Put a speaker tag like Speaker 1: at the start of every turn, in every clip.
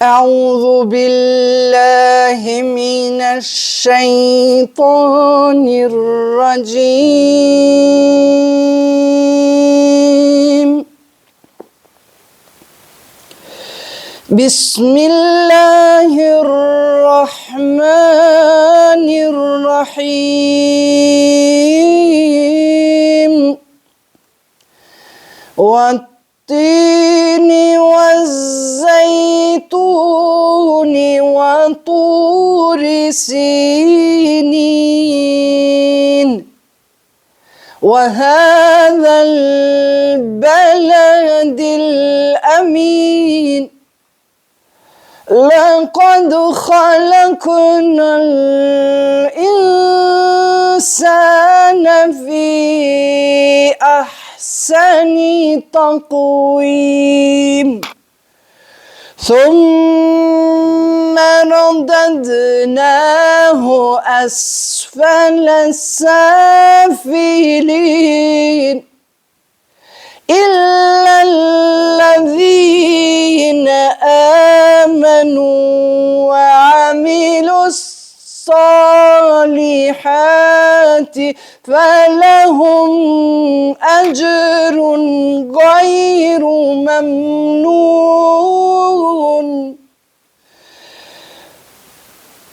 Speaker 1: أعوذ بالله من الشيطان الرجيم بسم الله الرحمن الرحيم والتين والزيتون وطور سينين وهذا البلد الأمين لقد خلقنا الإنسان في أحسن تقويم ثم رددناه أسفل السافلين إلا الذين آمنوا وعملوا الصالحات فلهم أجر غير ممنون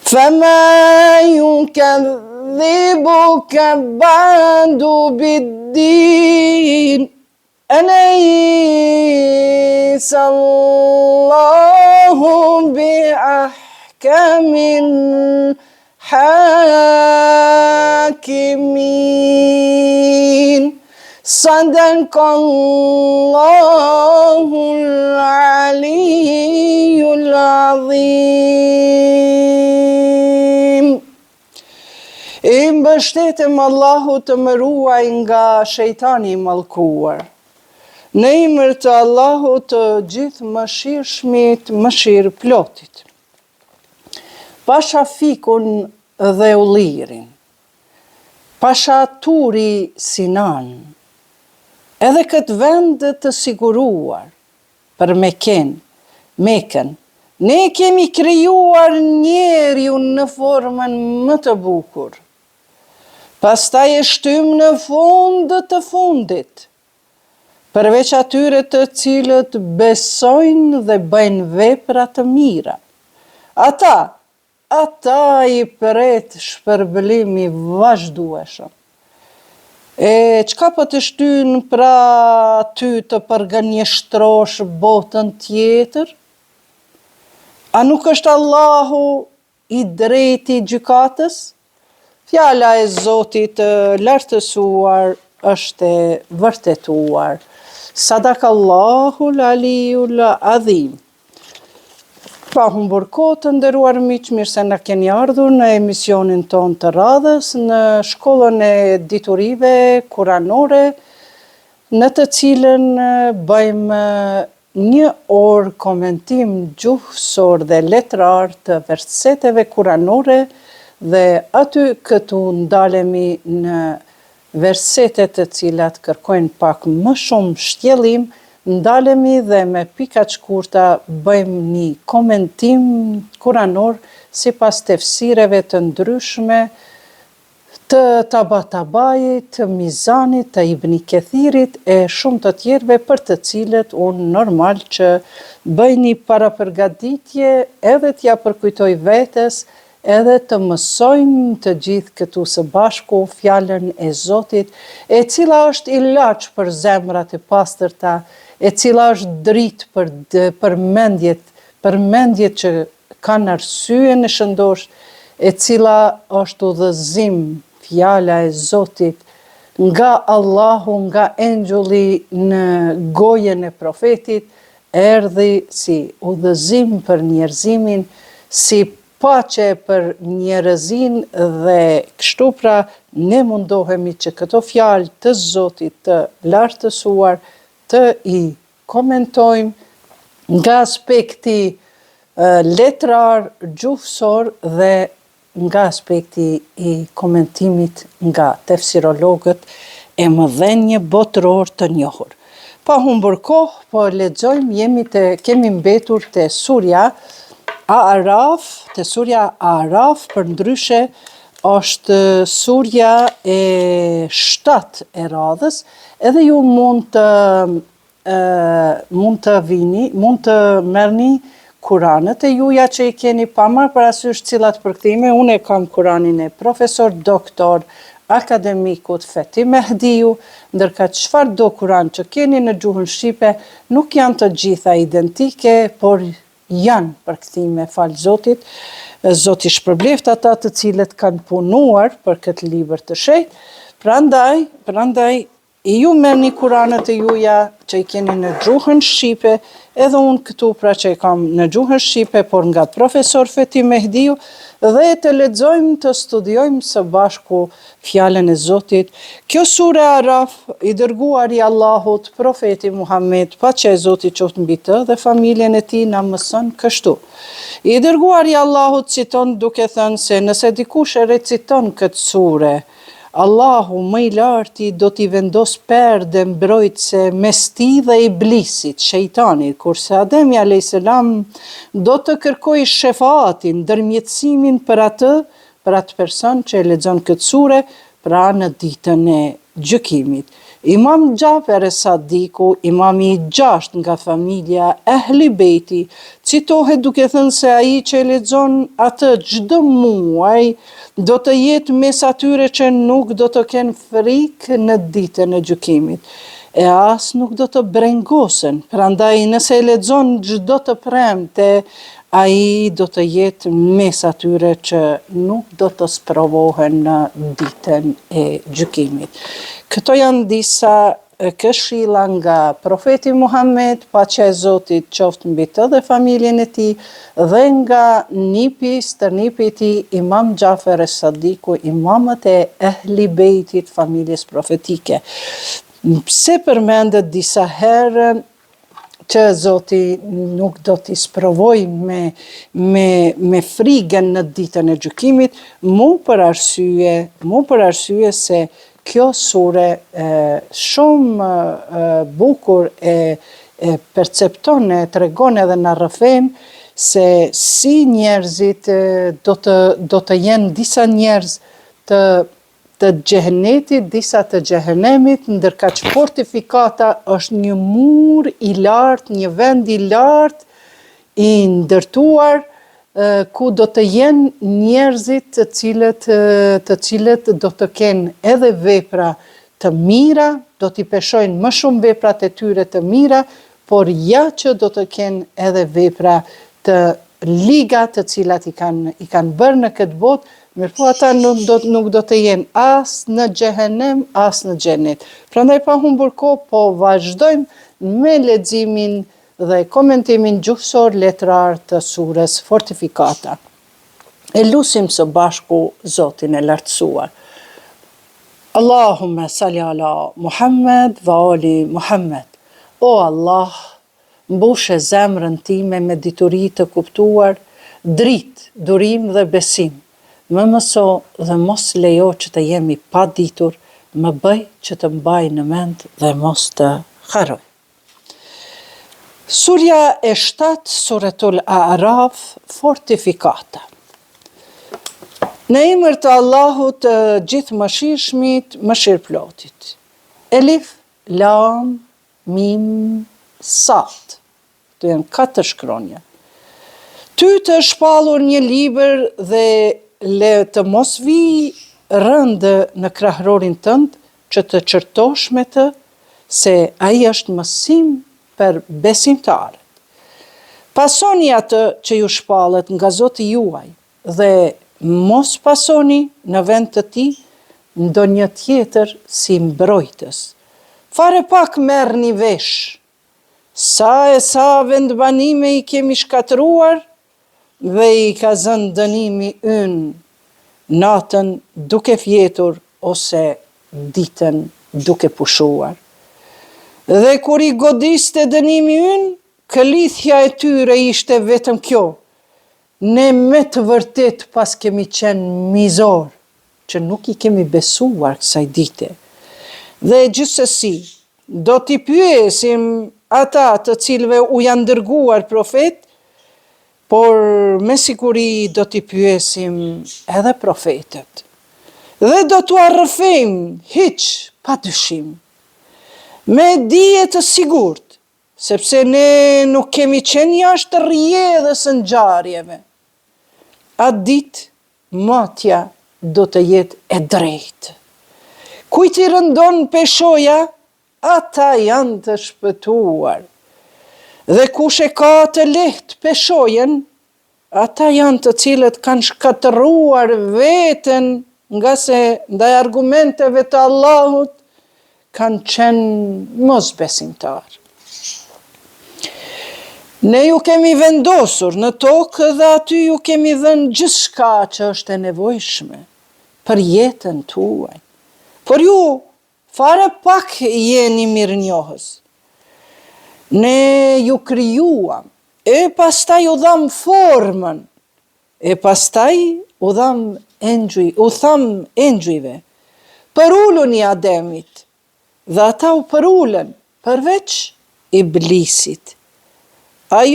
Speaker 1: فما يكذبك بعد بالدين أليس الله بأحكم الحاكمين صدق الله العلي العظيم. I mbështetem Allahut të mëruaj nga shejtani i mallkuar. Në emër të Allahut të gjithë mëshirshmit, mëshirëplotit. Pasha fikun dhe ullirin, pasha Turi Sinan, edhe këtë vend të siguruar për Mekën, ne kemi krijuar njeriun në formën më të bukur. Pastaj e shtym në fund të fundit, përveç atyre të cilët besojnë dhe bëjnë vepra të mira. Ata i pret shpërblimi vazhdueshëm. E çka po të shtyn pra ty të përgënjeshtrosh botën tjetër? A nuk është Allahu i drejti gjykatës? Fjala e Zotit lartësuar është e vërtetuar. Sadakallahu l-aliyul azim. Pa humbur kohë të nderuar miq, mirë se na keni ardhur në emisionin ton të radhës në shkollën e diturive kuranore, në të cilën bëjmë një orë komentim gjuhësor dhe letrar të verseteve kuranore dhe aty këtu ndalemi në versetet të cilat kërkojnë pak më shumë shtjellim, ndalemi dhe me pika të shkurta bëjmë një komentim kuranor sipas tefsireve të ndryshme të Tabatabajit, të Mizanit, të Ibn Kethirit e shumë të tjerëve për të cilët unë normal që bëj një parapërgatitje edhe t'ja përkujtoj vetes edhe të mësojmë të gjithë këtu së bashku fjalën e Zotit, e cila është ilaç për zemrat e pastërta, e cila është dritë për mendjet që kanë arsye në shëndosh, e cila është udhëzim, fjala e Zotit, nga Allahu, nga engjulli në gojën e profetit, erdhi si udhëzim për njerëzimin, si paqe për njerëzin dhe kështu pra ne mundohemi që këto fjalë të Zotit të lartësuar të i komentojmë nga aspekti letrar, gjuhësor dhe nga aspekti i komentimit nga tefsirologët e mëdhenj botëror të njohur. Pa humbur kohë, po lexojmë, kemi mbetur te surja Araf, për ndryshe është surja e 7 e radhës, edhe ju mund të merrni Kuranet e juja që i keni pa marrë parasysh cilat përkthime. Unë e kam Kuranin e profesor doktor akademikut Feti Mehdiu, ndërka çfarë do Kuran që keni në gjuhën shqipe nuk janë të gjitha identike, por janë përkthime, falë Zotit. Zoti shpërbleft ata të cilët kanë punuar për këtë libër të shenjtë. Prandaj i ju merrni Kuranet e juja që i keni në gjuhën shqipe, edhe unë këtu pra që i kam në gjuhën shqipe, por nga profesor Feti Mehdiu, dhe të lexojmë, të studiojmë së bashku fjalën e Zotit. Kjo sure Araf, i dërguar i Allahut, profeti Muhammed, paqja e Zotit qoftë mbi të dhe familjen e tij, na mëson kështu. I dërguar i Allahut citon duke thënë se nëse dikush e reciton këtë sure, Allahu më i larti do t'i vendos perde mbrojtëse mes tij dhe iblisit, shejtanit, kurse Ademi a.s. do të kërkojë shefatin, ndërmjetësimin për atë person që e lexon këtë sure, pra në ditën e gjykimit. Imam Gjafer e Sadiku, imami i 6 nga familja Ehli Bejti, citohet duke thënë se ai që e lexon atë çdo muaj do të jetë mes atyre që nuk do të kenë frikë në ditën e gjykimit, e as nuk do të brengosen. Prandaj nëse e lexon çdo të premte, ai do të jetë mes atyre që nuk do të sprovohen në ditën e gjykimit. Këto janë disa këshilla nga profeti Muhammed, paqja e Zotit qoftë mbi të dhe familjen e tij, dhe nga stërnipi i tij Imam Gjafer e Sadiku, imamët e Ehli Bejtit, familjes profetike. Pse përmendet disa herë që Zoti nuk do t'i sprovoj me frigën në ditën e gjykimit, mu për arsye se kjo sure shumë bukur e percepton, e tregon edhe na rrëfen se si njerëzit do të jenë disa njerëz të xhehenetit, disa të xhehenemit, ndërka që fortifikata është një mur i lartë, një vend i lartë, i ndërtuar, ku do të jenë njerëzit të cilët do të kenë edhe vepra të mira, do t'i peshojnë më shumë veprat e tyre të mira, por ja që do të kenë edhe vepra të liga të cilat i kanë bërë në këtë botë, mirëpo ata nuk do të jenë as në xhehenem, as në xhenet. Prandaj pa humbur kohë, po vazhdojmë me leximin dhe komentimin gjuhësor letrar të surës Fortifikata. E lutim së bashku Zotin e lartësuar. Allahumme salli ala Muhammed wa ali Muhammed. O Allah, mbushe zemrën time me dituri të kuptuar, dritë, durim dhe besim. Më mëso dhe mos lejo që të jemi pa ditur, më bëj që të mbaj në mend dhe mos të harroj. Surja e 7, Suratul Araf, Fortifikata. Në emër të Allahut të gjithë mëshirshmit, mëshirëplotit. Elif, Lam, Mim, Sad. Këto janë 4 shkronja. Ty të shpallur një libër dhe le të mos vi rëndë në krahërorin tënd që të qërtosh me të, se ai është mësim për besimtarët. Pasoni atë që ju shpallet nga Zoti juaj dhe mos pasoni në vend të tij ndonjë tjetër si mbrojtës. Fare pak merrni vesh, sa vendbanime i kemi shkatruar dhe i ka zënë dënimi ynë natën duke fjetur ose ditën duke pushuar. Dhe kur i godiste dënimi ynë, këlithja e tyre ishte vetëm kjo. Ne me të vërtet pas kemi qenë mizor, që nuk i kemi besuar kësaj dite. Dhe gjithsesi, do t'i pyesim ata të cilëve u janë dërguar profet, por me siguri do t'i pyesim edhe profetët. Dhe do t'u arrëfejmë hiq pa dyshim, me dije të sigurt, sepse ne nuk kemi qenë jashtë rrjedhës së ngjarjeve. Atë ditë matja do të jetë e drejtë. Kujt i rëndon peshoja, ata janë të shpëtuar. Dhe kush e ka të lehtë peshojen, ata janë të cilët kanë shkatëruar veten, nga se ndaj argumenteve të Allahut kanë qenë mosbesimtar. Ne ju kemi vendosur në tokë dhe aty ju kemi dhënë gjithçka që është e nevojshme për jetën tuaj. Por ju fare pak jeni mirënjohës. Ne ju krijuam, e pastaj u dham formën, e pastaj u tham engjujve, përuluni Ademit, dhe ata u përullën, përveç Iblisit. Ai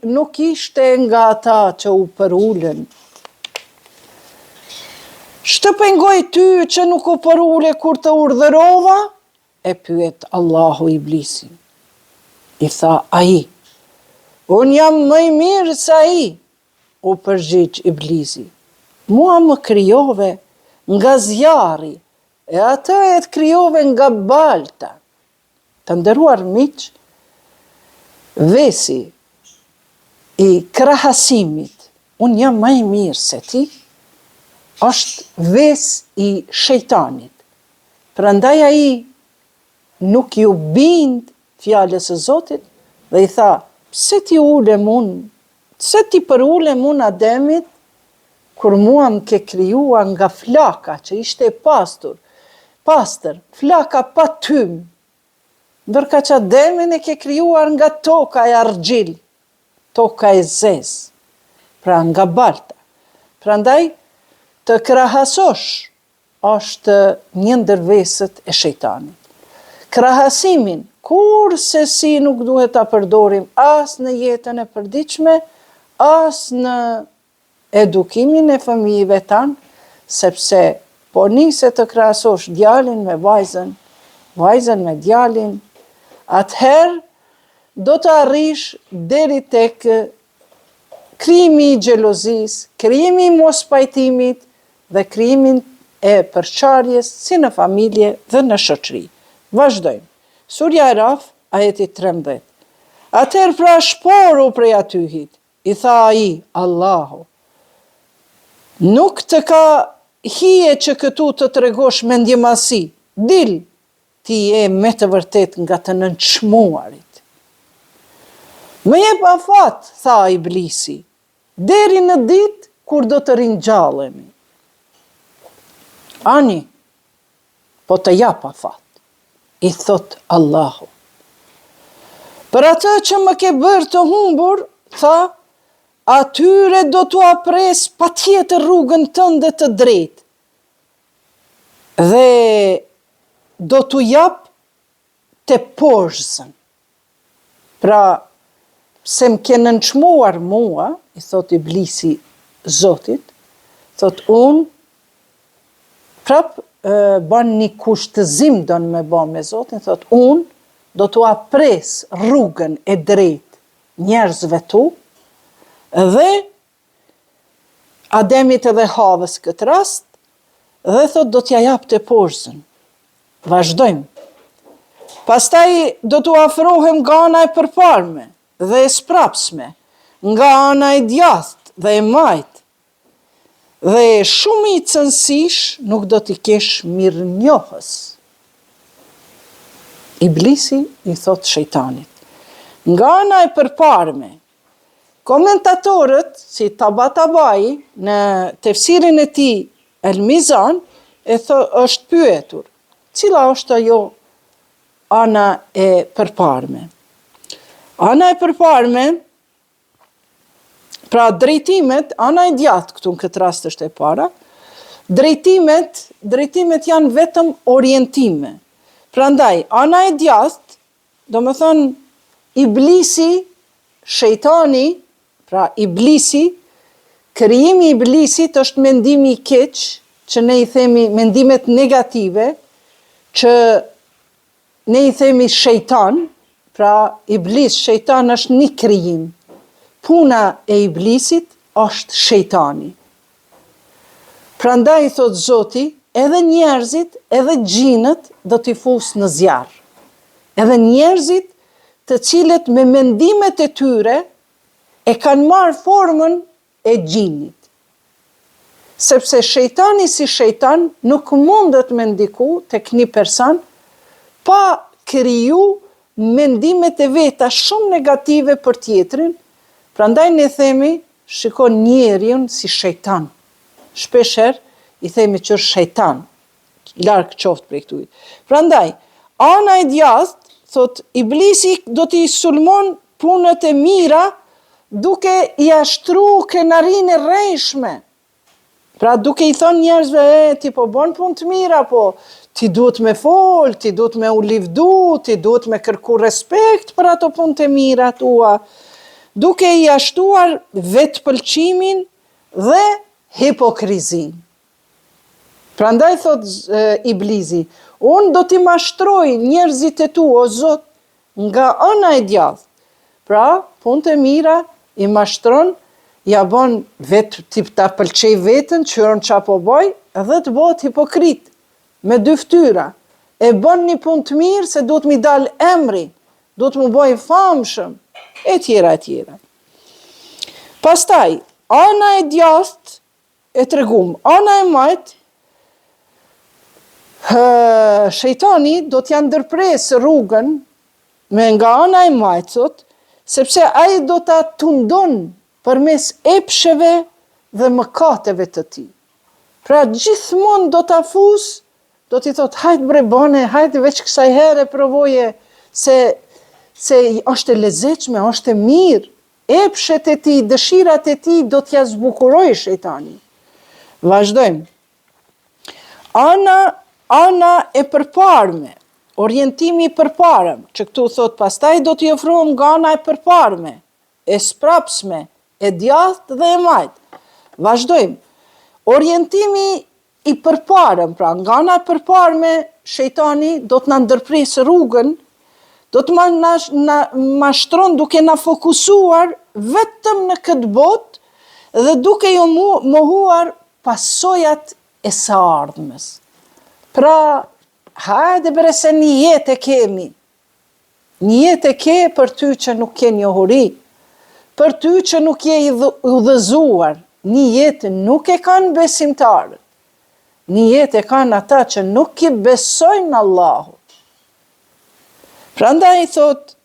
Speaker 1: nuk ishte nga ata që u përullën. Shtë pengoj ty që nuk u përulle kur të urdhërova? E pyet Allahu Iblisin. I tha ai, unë jam më i mirë se ai, u përgjigj Iblisi. Mua më krijove nga zjarri, e atë e të krijove nga balta. Të nderuar miq, vesi i krahasimit, unë jam më i mirë se ti, është ves i shejtanit. Prandaj ai nuk ju bind fjalës së Zotit dhe i tha, pse ti përulem unë Ademit, kur mua më ke krijuar nga flaka që ishte pastër, flaka pa tym, ndërka që Ademin e ke krijuar nga toka e argjil, toka e zezë, pra nga balta. Prandaj, të krahasosh është një ndër veset e shejtanit. Krahasimin, kur se si nuk duhet ta përdorim as në jetën e përditshme, as në edukimin e fëmijëve tanë, sepse po nise të krahasosh djalin me vajzën, vajzën me djalin, atëherë do të arrish deri tek krijimi i xhelozisë, krijimi i mospajtimit dhe krijimin e përçarjes si në familje dhe në shoqëri. Vazhdojmë. Surja Araf, ajeti 13. Atëherë pra shporu prej atyhit, i tha ai, Allahu, nuk të ka hije që këtu të tregosh mendjemasi, dil, ti je me të vërtet nga të nënçmuarit. Më jep afat, tha Iblisi, deri në ditë kur do të ringjallemi. Ani, po të jap afat, i thot Allahu. Për atë që më ke bërë të humbur, tha, atyre do t'u apres patjetër rrugën tënde të drejtë. Dhe do t'u jap të poshzën. Pra, se më ke nënçmuar mua, i thot Iblisi Zotit, thot unë, prap ban një kushtëzim do në me ba me Zotin, thot unë do t'u apres rrugën e drejtë njerëzve tu, dhe Ademit edhe Havës këtë rast, dhe thot do t'ja jap të poshzën. Vazhdojmë. Pastaj do t'u afrohem nga ana e përparme dhe e sprapsme, nga ana e djathtë dhe e majtë, dhe shumë i cënësish nuk do t'i kesh mirënjohës. Iblisi i thot shejtanit. Nga ana e përparme, komentatorët, si Tabatabai, në tefsirin e tij El Mizan, është pyetur, cila është ajo ana e përparme? Ana e përparme, pra drejtimet, ana e djathtë këtu në këtë rast është e para, drejtimet janë vetëm orientime. Prandaj, ana e djathtë, do më thonë, iblisi, shejtani, pra iblisi, krijimi i iblisit është mendimi i keq, që ne i themi mendimet negative, që ne i themi shejtan, pra iblis, shejtan është një krijim. Puna e iblisit është shejtani. Prandaj, thot Zoti, edhe njerëzit, edhe gjinët do t'i fusë në zjarr. Edhe njerëzit të cilët me mendimet e tyre e kanë marrë formën e gjinit. Sepse shejtani si shejtan nuk mundet me ndiku tek një person pa kriju mendimet e veta shumë negative për tjetrin. Prandaj ne themi, shikon njeriun si shejtan. Shpesher i themi që është shejtan, larg qoftë prej këtij. Prandaj, ana e djathtë, thot iblisi do t'i sulmon punët e mira duke i ashtru krenarinë e rrejshme. Pra duke i thonë njerëzve, ti po bon punë të mira, po ti duhet me fol, ti duhet me u livdu, ti duhet me kërku respekt për ato punë të mira tua, duke i ashtuar vetë pëlqimin dhe hipokrizin. Prandaj thot iblisi, unë do t'i mashtroj njerëzit e tu, o Zot, nga ana e djathtë. Pra, punë të mira i mashtron, ja bon vetë tip ta pëlqej vetën, qërën qa po boj, edhe të bëhet hipokrit, me dy ftyra. E bon një punë të mirë se duhet mi dal emri, duhet mu boj famshëm, e tjera, e tjera. Pastaj, ana e djathtë e tregum, ana e majtë, shejtani do t'ja ndërpres rrugën me nga ana e majtësot, sepse ai do t'a tundon përmes epsheve dhe mëkateve të tij. Pra gjithmonë do t'a fus, do t'i thot, hajt bre bane, hajt veç kësaj here provoje, se është e lezetshme, është e mirë, epshet e tij, dëshirat e tij do t'ja zbukuroj shejtani. Vazhdojmë. Ana e përparme, orientimi i përparëm, që këtu thot pastaj do t'i ofrohem nga ana e përparme, e sprapsme, e djathtë dhe e majtë. Vazhdojmë. Orientimi i përparëm, pra nga ana e përparme, shejtani do t'na ndërpres rrugën, do të na mashtron duke na fokusuar vetëm në këtë botë dhe duke jo mohuar pasojat e së ardhmes. Pra, hajde bre se një jetë e kemi. Një jetë e ke për ty që nuk ke njohuri, për ty që nuk je i udhëzuar. Një jetë nuk e kanë besimtarët. Një jetë e kanë ata që nuk i besojnë Allahut. Prandaj thot,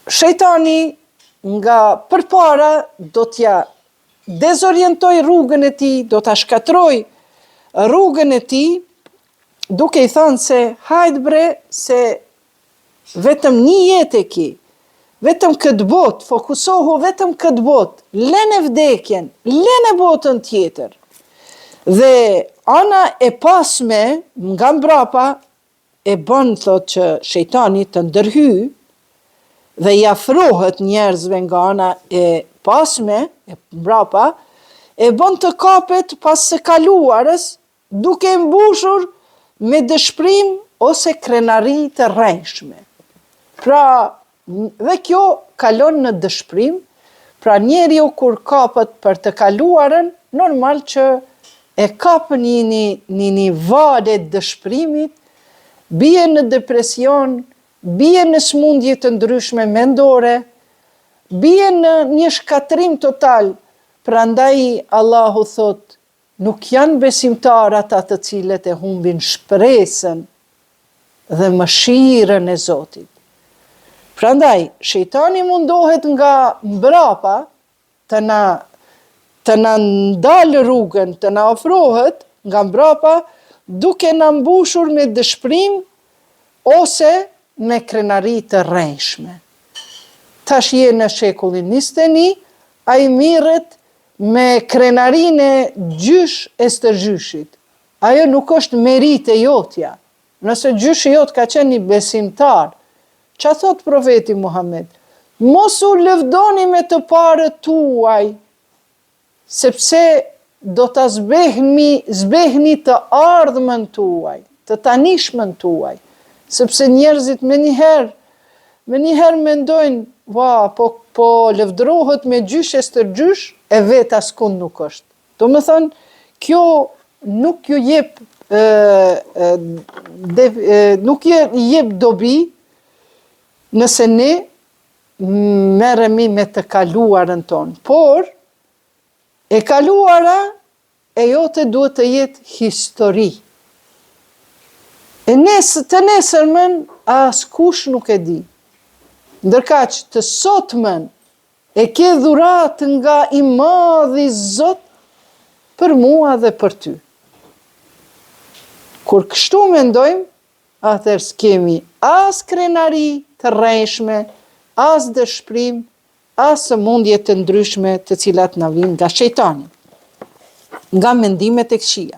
Speaker 1: shejtani nga përpara do t'ja dezorientoj rrugën e tij, do t'a shkatroj rrugën e tij, duke i thënë se hajt bre se vetëm një jetë e ki, vetëm këtë botë, fokusohu vetëm këtë botë, lene vdekjen, lene botën tjetër. Dhe ana e pasme nga mbrapa e bën thot që shejtani të ndërhyj dhe i afrohet njerëzve nga ana e pasme, e mbrapa, e bën të kapet pas së kaluarës, duke mbushur me dëshpërim ose krenari të rrejshme. Pra, dhe kjo kalon në dëshpërim, pra njeriu kur kapet për të kaluarën, normal që e kapën një vale dëshpërimit, bie në depresion, bie në smundje të ndryshme mendore, bie në një shkatrim total. Prandaj Allahu thot, nuk janë besimtarë ata të cilët e humbin shpresën dhe mëshirën e Zotit. Prandaj, shejtani mundohet nga mbrapa të na ndalë rrugën, të na ofrohet nga mbrapa, duke na mbushur me dëshpërim ose me krenari të rrejshme. Tash je në shekullin 21, ai mirret me krenarinë e gjysh e stërgjyshit. Ajo nuk është merit e jotja, nëse gjyshi jot ka qenë i besimtar, që thot profeti Muhammed? Mos u lëvdoni me të parët tuaj, sepse do të zbehni të ardhmen tuaj, të tanishmen tuaj, sepse njerëzit me njëherë mendojnë, po lëvdrohet me gjyshes të gjysh, e vetë askund nuk është. Do më thënë, kjo nuk ju jep nuk jep dobi nëse ne merremi me të kaluarën tonë, por e kaluara e jote duhet të jetë histori. Të nesërmen askush nuk e di. Ndërkaq të sotmen e ke dhuratë nga i madhi Zot për mua dhe për ty. Kur kështu mendojmë, atëherë s'kemi as krenari të rrejshme, as dëshpërim, as sëmundje të ndryshme të cilat na vijnë nga shejtani, nga mendimet e këqija.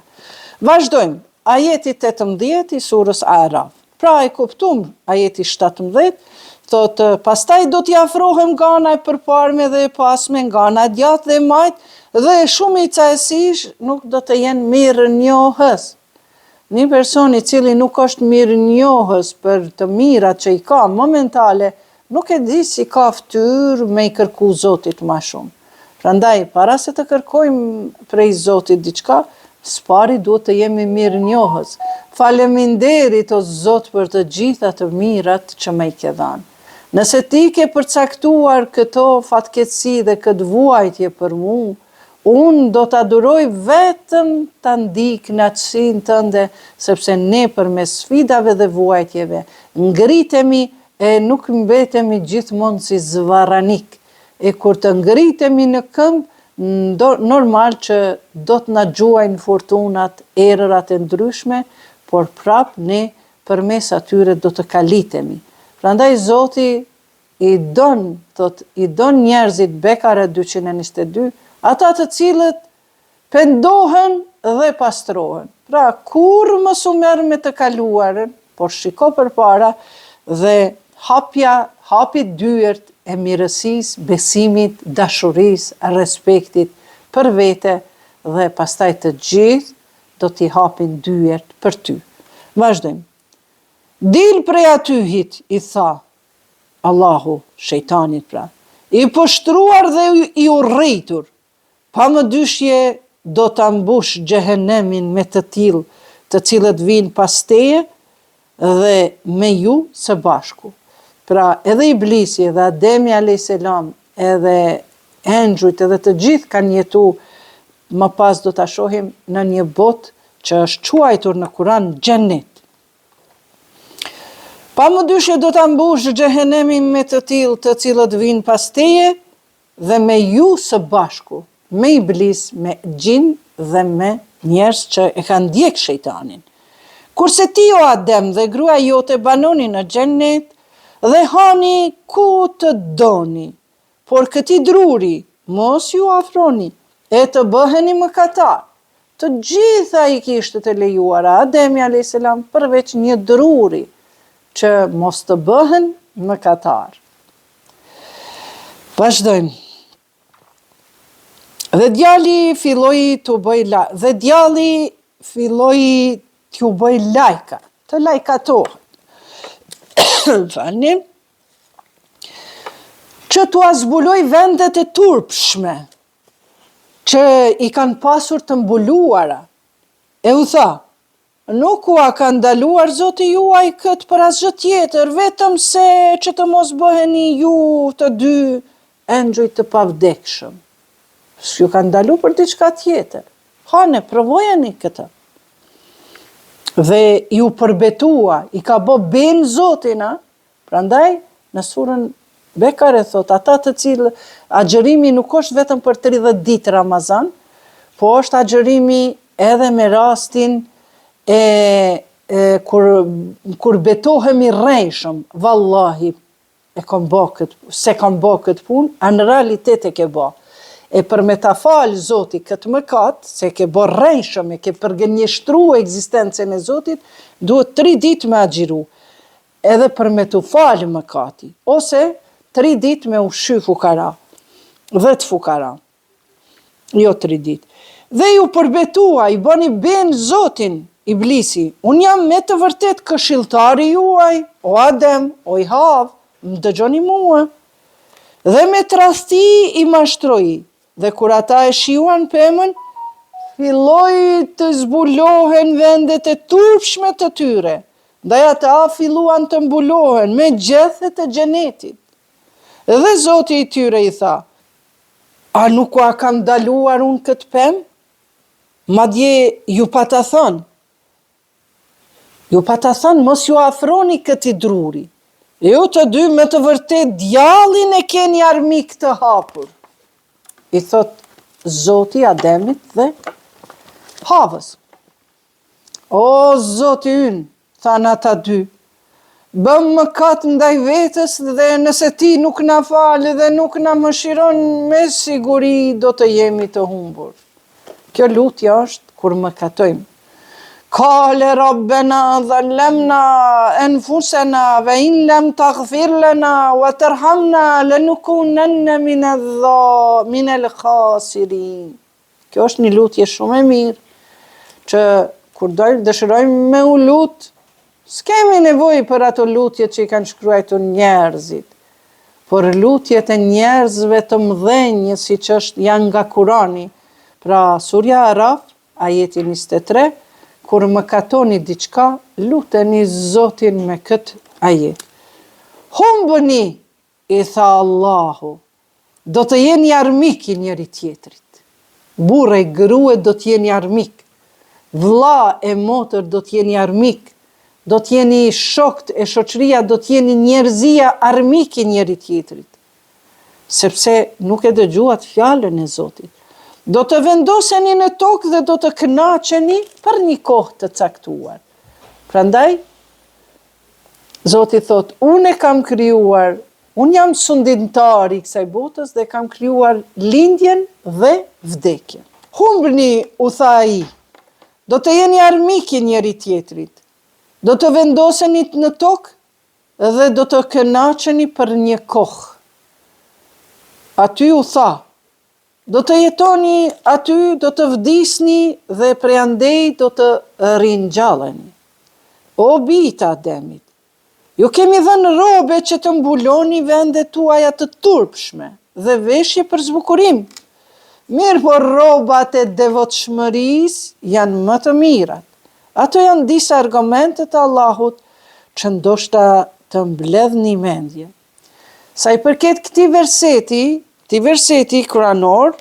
Speaker 1: Vazhdojmë. Ajeti 18 i surës Araf. Pra e kuptum ajeti 17, thotë, pastaj do t'i afrohem nga ana e përparme dhe e pasme, nga ana e djathtë dhe e majt, dhe shumica e sish nuk do të jenë mirënjohës. Një person i cili nuk është mirënjohës për të mirat që i ka momentale, nuk e di si ka ftyrë me i kërku Zotit ma shumë. Prandaj, para se të kërkojmë prej Zotit diçka, s'pari duhet të jemi mirënjohës. Faleminderit o Zot për të gjitha të mirat që më i ke dhënë. Nëse ti ke përcaktuar këto fatkeqësi dhe këtë vuajtje për mua, unë do të aduroj vetëm të ndikë në atësinë tënde, sepse ne përmes sfidave dhe vuajtjeve ngritemi e nuk mbetemi gjithmonë si zvaranik. E kur të ngritemi në këmbë, normal që do të na gjuajnë fortunat, erërat e ndryshme, por prap ne përmes atyre do të kalitemi. Prandaj Zoti i don njerëzit Bekara 222, ata të cilët pendohen dhe pastrohen. Pra kur mos u merr me të kaluarën, por shiko përpara dhe hapi dyert e mirësisë, besimit, dashurisë, respektit për vete dhe pastaj të gjithë do t'i hapin dyert për ty. Vazhdojmë. Dil prej aty hit, i tha Allahu shejtanit pra, i pështruar dhe i urrëtur, pa më dyshje do ta mbush xhehenemin me të tillë, të cilët vinë pas teje dhe me ju së bashku. Pra edhe Iblisi edhe Ademi a.s. edhe engjujt edhe të gjithë kanë jetu, më pas do ta shohim në një botë që është quajtur në Kur'an xhennet. Pa më dyshje do ta mbush xhehenemin me të tillë të cilët vinë pas teje dhe me ju së bashku, me Iblis, me gjin dhe me njerëz që e kanë ndjek shejtanin. Kurse ti o Adem dhe gruaja jote banoni në xhennet dhe hani ku të doni, por këtij druri mos ju afroni e të bëheni mëkatar. Të gjitha i kishte të lejuara Ademi a.s. përveç një druri që mos të bëhen mëkatar. Vazhdojmë. Dhe djali filloi t'u bëj lajka, të lajkatohet. Falni, që t'u zbuloj vendet e turpshme, që i kanë pasur të mbuluara. E u tha, nuk u a ka ndaluar Zoti juaj këtë për asgjë tjetër, vetëm se që të mos bëheni ju të dy engjëj të pavdekshëm. S'ju ka ndalu për diçka tjetër. Hane, provojeni këtë. Dhe ju përbetua, i ka bë ben Zotina, prandaj në surën Bekare thot, ata të cilë agjërimi nuk është vetëm për 30 ditë Ramazan, po është agjërimi edhe me rastin kur betohemi rrejshëm, vallahi, se kam bë këtë punë, a në realitet e ke bë. E për me ta falë Zoti këtë mëkat, se ke bërë rrenjshëm, e ke përgënjeshtru ekzistencën e Zotit, duhet 3 ditë me agjiru, edhe për me të falë mëkati, ose 3 ditë me ushqy fukara, 10 fukara, jo 3 ditë. Dhe ju përbetua, i bëni ben Zotin, Iblisi, unë jam me të vërtet këshilltari juaj, o Adem, o i Havë, më dëgjoni mua. Dhe me trasti i mashtroi, dhe kur ata e shijuan pemën, filloi të zbulohen vendet e turpshme të tyre, ndaj ata filluan të mbulohen me gjethet e xhenetit. Dhe Zoti i tyre i tha, a nuk a kam daluar unë këtë pemë? Madje ju pa ta thënë. Ju pa ta thënë, mos ju afroni këtij druri. Ju të dy me të vërtet djallin e keni armik të hapur. I thot Zoti Ademit dhe Havës. O Zoti ynë, thanë ata dy, bëm mëkat ndaj vetës dhe nëse ti nuk na falë dhe nuk na mëshiron, me siguri do të jemi të humbur. Kjo lutja është kur mëkatojmë. Kale Rabbena dhallemna enfusena ve in lem taghfir lana wa tërhamna lenukunenne minel khasirin. Kjo është një lutje shumë e mirë, që kur dëshirojmë me u lutë, s'kemi nevojë për ato lutjet që i kanë shkruajtur njerëzit, por lutjet e njerëzve të mëdhenj, siç janë nga Kurani. Pra, Surja Araf, ajeti 23, kur mëkatoni diçka, luteni Zotin me këtë ajet. Humbëni, i tha Allahu, do të jeni armik i njëri tjetrit. Burre e grue do të jeni armik. Vlla e motër do të jeni armik. Do të jeni shokët e shoqëria, do të jeni njerëzia armik i njëri tjetrit. Sepse nuk e dëgjuat fjalën e Zotit. Do të vendoseni në tokë dhe do të kënaqeni për një kohë të caktuar. Prandaj, Zoti thot, unë e kam krijuar, unë jam sundimtari i kësaj botës dhe kam krijuar lindjen dhe vdekjen. Humbni, u tha ai, do të jeni armik i njëri tjetrit. Do të vendoseni në tokë dhe do të kënaqeni për një kohë. Aty u tha, do të jetoni aty, do të vdisni dhe prej andej do të ringjalleni. O bita Ademit, ju kemi dhënë robe që të mbuloni vendet tuaja të turpshme dhe veshje për zbukurim. Mirë, por robat e devotshmërisë janë më të mirat. Ato janë disa argumentet e Allahut që ndoshta të mbledhni mendje. Sa i përket këtij verseti kuranor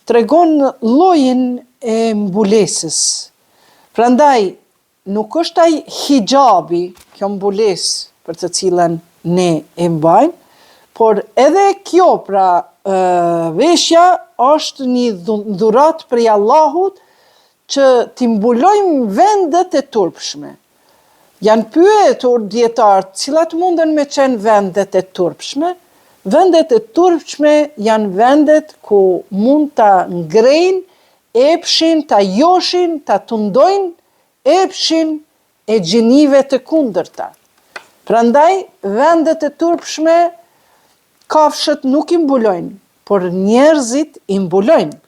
Speaker 1: tregon llojin e mbulesës. Prandaj nuk është ai hijabi, kjo mbulesë për të cilën ne e mbajmë, por edhe kjo, pra veshja është një dhuratë prej Allahut që t'i mbulojmë vendet e turpshme. Janë pyetur dietarët, cilat munden me qenë vendet e turpshme? Vendet e turpshme janë vendet ku mund ta ngrejnë epshin, ta joshin, ta tundojnë epshin e gjinive të kundërta. Prandaj, vendet e turpshme kafshët nuk i mbulojnë, por njerëzit i mbulojnë.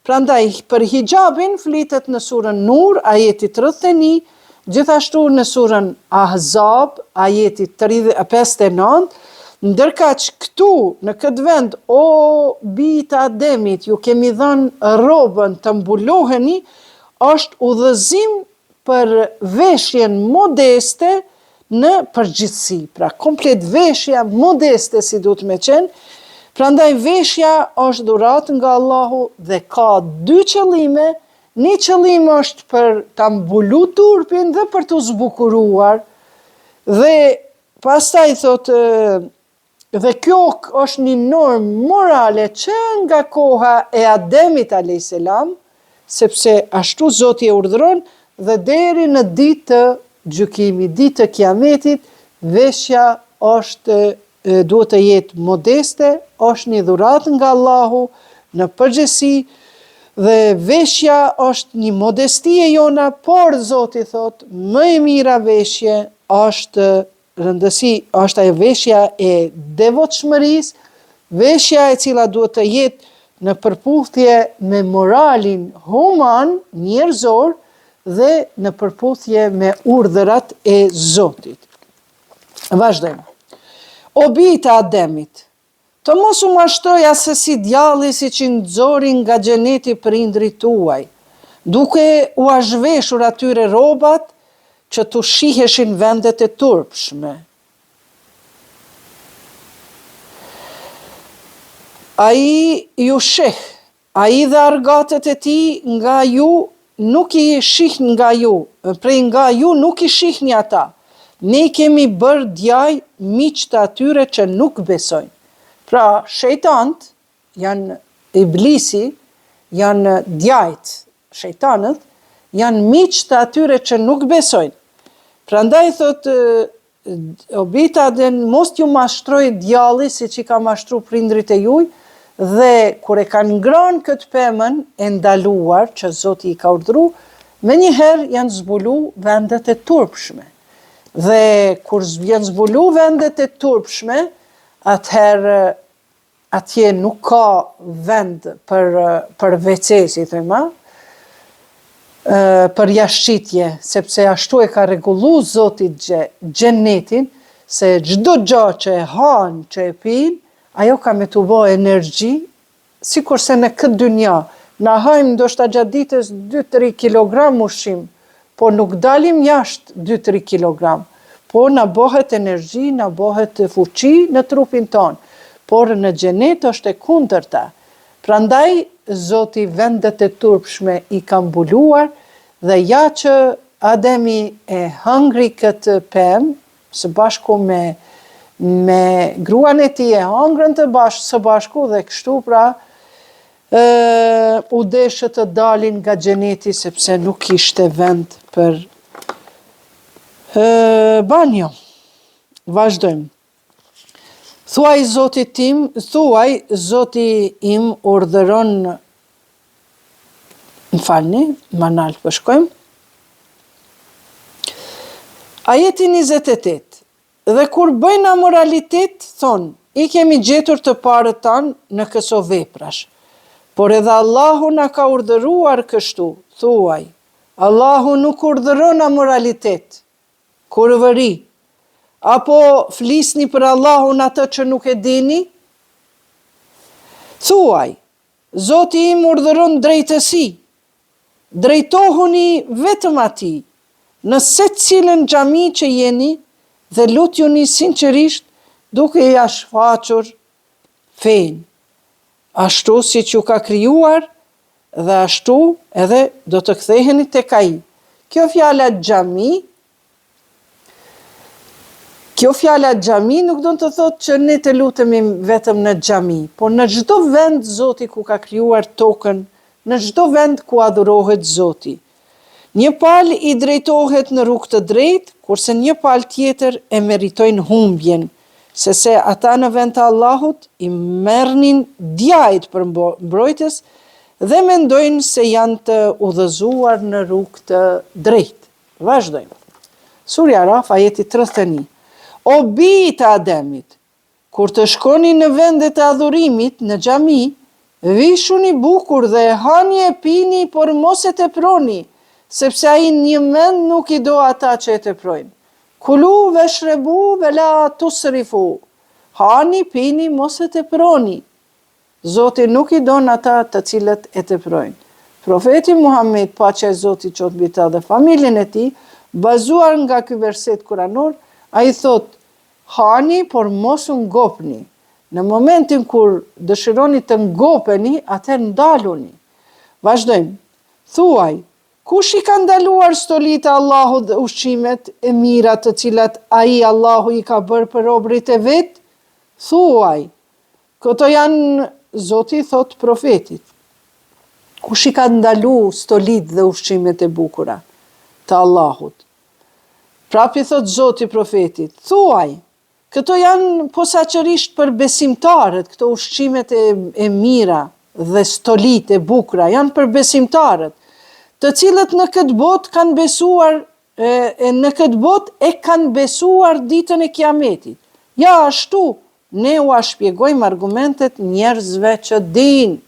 Speaker 1: Prandaj, për hijabin flitet në surën Nur, ajeti 31, gjithashtu në surën Ahzab, ajeti 59, ndërka që këtu, në këtë vend, o bita Ademit, ju kemi dhënë robën të mbuloheni, është udhëzim për veshjen modeste në përgjithësi. Pra, komplet veshja modeste si duhet me qenë. Prandaj veshja është dhuratë nga Allahu dhe ka 2 qëllime. Një qëllim është për ta mbulu turpin dhe për të zbukuruar. Dhe pastaj thotë, dhe kjo është një normë morale që nga koha e Ademit a.s. sepse ashtu Zoti e urdhëron dhe deri në ditë të gjykimit, ditë të kiametit, veshja është duhet të jetë modeste, është një dhuratë nga Allahu në përgjithësi, dhe veshja është një modesti e jona, por Zoti thot, më e mira veshje është rëndësi, është ajo veshja e devotshmërisë, veshja e cila duhet të jetë në përputhje me moralin human, njerëzor, dhe në përputhje me urdhërat e Zotit. Vazhdojmë. O bijtë Ademit, të mos u mashtroja se si djalli si që nxori nga xheneti prindrit tuaj, duke u azhveshur atyre rrobat që tu shiheshin vendet e turpshme. Ai ju sheh, ai dhe argatët e tij nga ju nuk i shihni nga ju, prej nga ju nuk i shihni ata. Ne kemi bërë djaj miq të atyre që nuk besojnë. Pra, shejtant janë iblisi, janë djajt, shejtanët, janë miq të atyre që nuk besojnë. Prandaj thot o bijtë Adem, mos ju mashtroj djalli si që ka mashtru prindrit e juj, dhe kur e kanë ngrënë këtë pemën e ndaluar që Zoti i ka urdhëru, menjëherë janë zbulu vendet e turpshme. Dhe kur janë zbulu vendet e turpshme, atëherë atje nuk ka vend për WC, si thema, për jashqitje, sepse ashtu e ka rregullu Zoti xhenetin, se çdo gjë që e hanë, që e pinë, ajo ka me të bo energji, si kurse në këtë dynja, na hajmë ndoshta gjatë ditës 2-3 kg ushqim, po nuk dalim jashtë 2-3 kg, po na bëhet energji, na bëhet fuqi në trupin tonë, por në xhenet është e kundërta. Prandaj, Zoti vendet e turpshme i ka mbuluar, dhe ja që Ademi e hëngri këtë pemë, së bashku me gruan e tij e hëngrën së bashku dhe kështu pra u deshë të dalin nga xheneti sepse nuk ishte vend për banjo. Vazhdojmë. Thuaj Zoti im urdhëron, më falni, manal po shkojmë. Ajeti 28. Dhe kur bëjnë amoralitet, thonë, i kemi gjetur të parët tanë në këso veprash. Por edhe Allahu na ka urdhëruar kështu, thuaj. Allahu nuk urdhëron amoralitet, kurvëri, apo flisni për Allahun atë që nuk e dini? Thuaj, Zoti im urdhëron drejtësi, drejtohuni vetëm atij, në secilën xhami që jeni, dhe lutjuni sinqerisht duke i shfaqur fen, ashtu si që ka krijuar dhe ashtu edhe do të ktheheni tek ai. Kjo fjala xhami nuk do të thotë që ne të lutemi vetëm në xhami, por në çdo vend Zoti ku ka krijuar tokën, në çdo vend ku adhurohet Zoti. Një palë i drejtohet në rrugë të drejtë, kurse një palë tjetër e meritojnë humbjen, sese ata në vend të Allahut i merrnin djajt për mbrojtës dhe mendojnë se janë të udhëzuar në rrugë të drejtë. Vazhdojmë. Surja Araf, ajeti 31. O bijtë Ademit, kur të shkoni në vendet e adhurimit, në xhami, vishuni bukur dhe hani e pini, por mos e teproni, sepse ai një mend nuk i do ata që e teprojnë. Kulu veshrebu vela tusrifu. Hani, pini, mos e teproni. Zoti nuk i don ata të cilët e teprojnë. Profeti Muhammed, paqja e Zotit qoftë mbi ta dhe familjen e tij, bazuar nga ky verset kuranor, ai thot: hani, por mos u ngopni. Në momentin kur dëshironi të ngopeni, atëherë ndaluni. Vazhdojmë. Thuaj, kush i ka ndaluar stolit e Allahut dhe ushqimet e mira të cilat ai Allahu i ka bërë për robërit e vet? Thuaj, këto janë, Zoti thot profetit. Kush i ka ndalu stolit dhe ushqimet e bukura të Allahut? Prapi thot Zoti profetit, thuaj, këto janë posaçërisht për besimtarët, këto ushqimet e mira, dhe stolit e bukura, janë për besimtarët, të cilët në këtë botë kanë besuar, në këtë botë e kanë besuar ditën e Kiametit. Ja ashtu, ne u shpjegojmë argumentet njerëzve që dinë.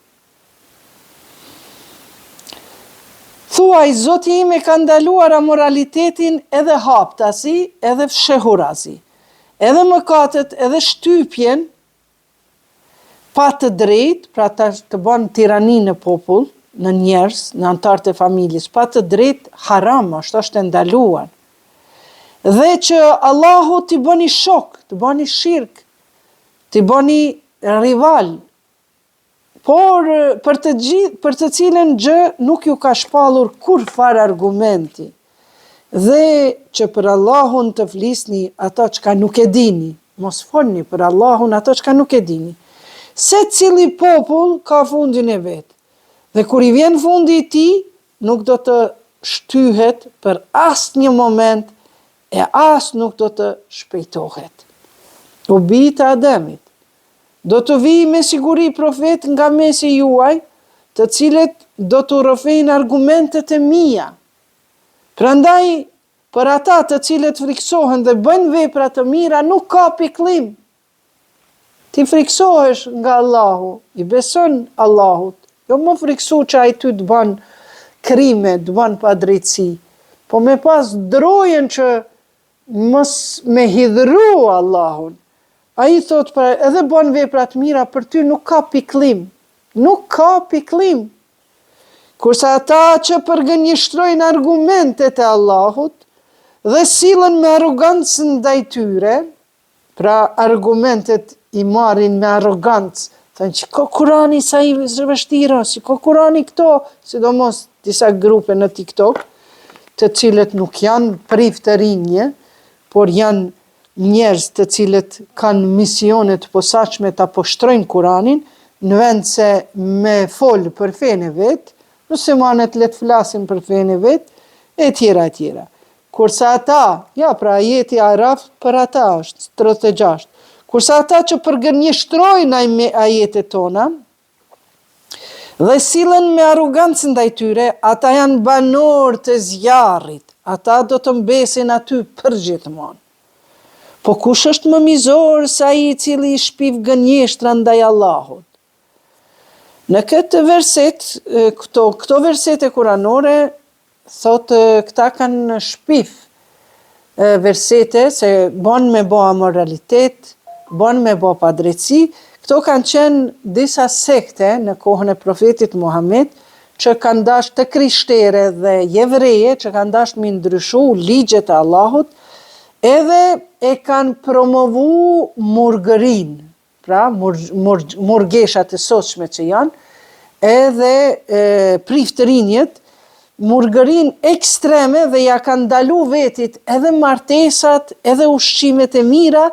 Speaker 1: Thuaj, Zoti im e ka ndaluar amoralitetin edhe haptasi, edhe fshehurazi, edhe mëkatet, edhe shtypjen, pa të drejt, pra të bën tirani në popull, në njerëz, në antarët e familjes, pa të drejt haram, është e ndaluar. Dhe që Allahu t'i bëni shok, t'i bëni shirk, t'i bëni rival, por për të cilën gjë nuk ju ka shpallur kur far argumenti. Dhe që për Allahun të flisni ato çka nuk e dini, mos folni për Allahun ato çka nuk e dini. Se cili popull ka fundin e vet. Dhe kur i vjen fundi i tij, nuk do të shtyhet për asnjë moment e as nuk do të shpejtohet. U bijtë Ademit. Do të vijë me siguri profet nga mesi juaj, të cilët do të rrëfejnë argumentet e mia. Prandaj, për ata të cilët friksohen dhe bëjnë vepra të mira, nuk ka pikëllim. Ti friksohesh nga Allahu, i beson Allahut, jo më friksu që ai ty të bën krime, të bën padrejtësi, po me pas drojen që mos me hidhru Allahun. Ai thot, edhe bën vepra të mira, për ty nuk ka pikëllim. Nuk ka pikëllim. Kurse ata që përgënjeshtrojnë argumentet e Allahut dhe sillen me arrogancë ndaj tyre, pra argumentet i marrin me arrogancë, thënë që ko Kurani sa i vështirë, si ko Kurani këto, sidomos disa grupe në TikTok, të cilët nuk janë priv të rinje, por janë njerëz të cilët kanë misione të posaçme ta poshtrojnë Kuranin, në vend se me fol për fenë e vet, nëse manet le të flasin për fenë e vet, e tjera e tjera. Kurse ata, ja pra ajeti Araf për ata është 36. Kurse ata që përgënjeshtrojnë ajetet tona dhe sillen me arrogancë ndaj tyre, ata janë banor të zjarrit. Ata do të mbesin aty përgjithmonë. Po kush është më mizor se ai i cili shpiv gënjeshtra ndaj Allahut? Në këtë verset, këto versete kuranore, thotë këta kanë shpiv versete se bën me bo amoralitet, bën me bo padrejtësi. Këto kanë qenë disa sekte në kohën e profetit Muhammed, që kanë dash të krishtere dhe jevreje, që kanë dash me ndryshu ligjet e Allahut, edhe e kanë promovu murgërin, pra murgeshat e sotshme që janë, edhe priftërinjet, murgërin ekstreme dhe ja kanë ndalu vetit edhe martesat, edhe ushqimet e mira,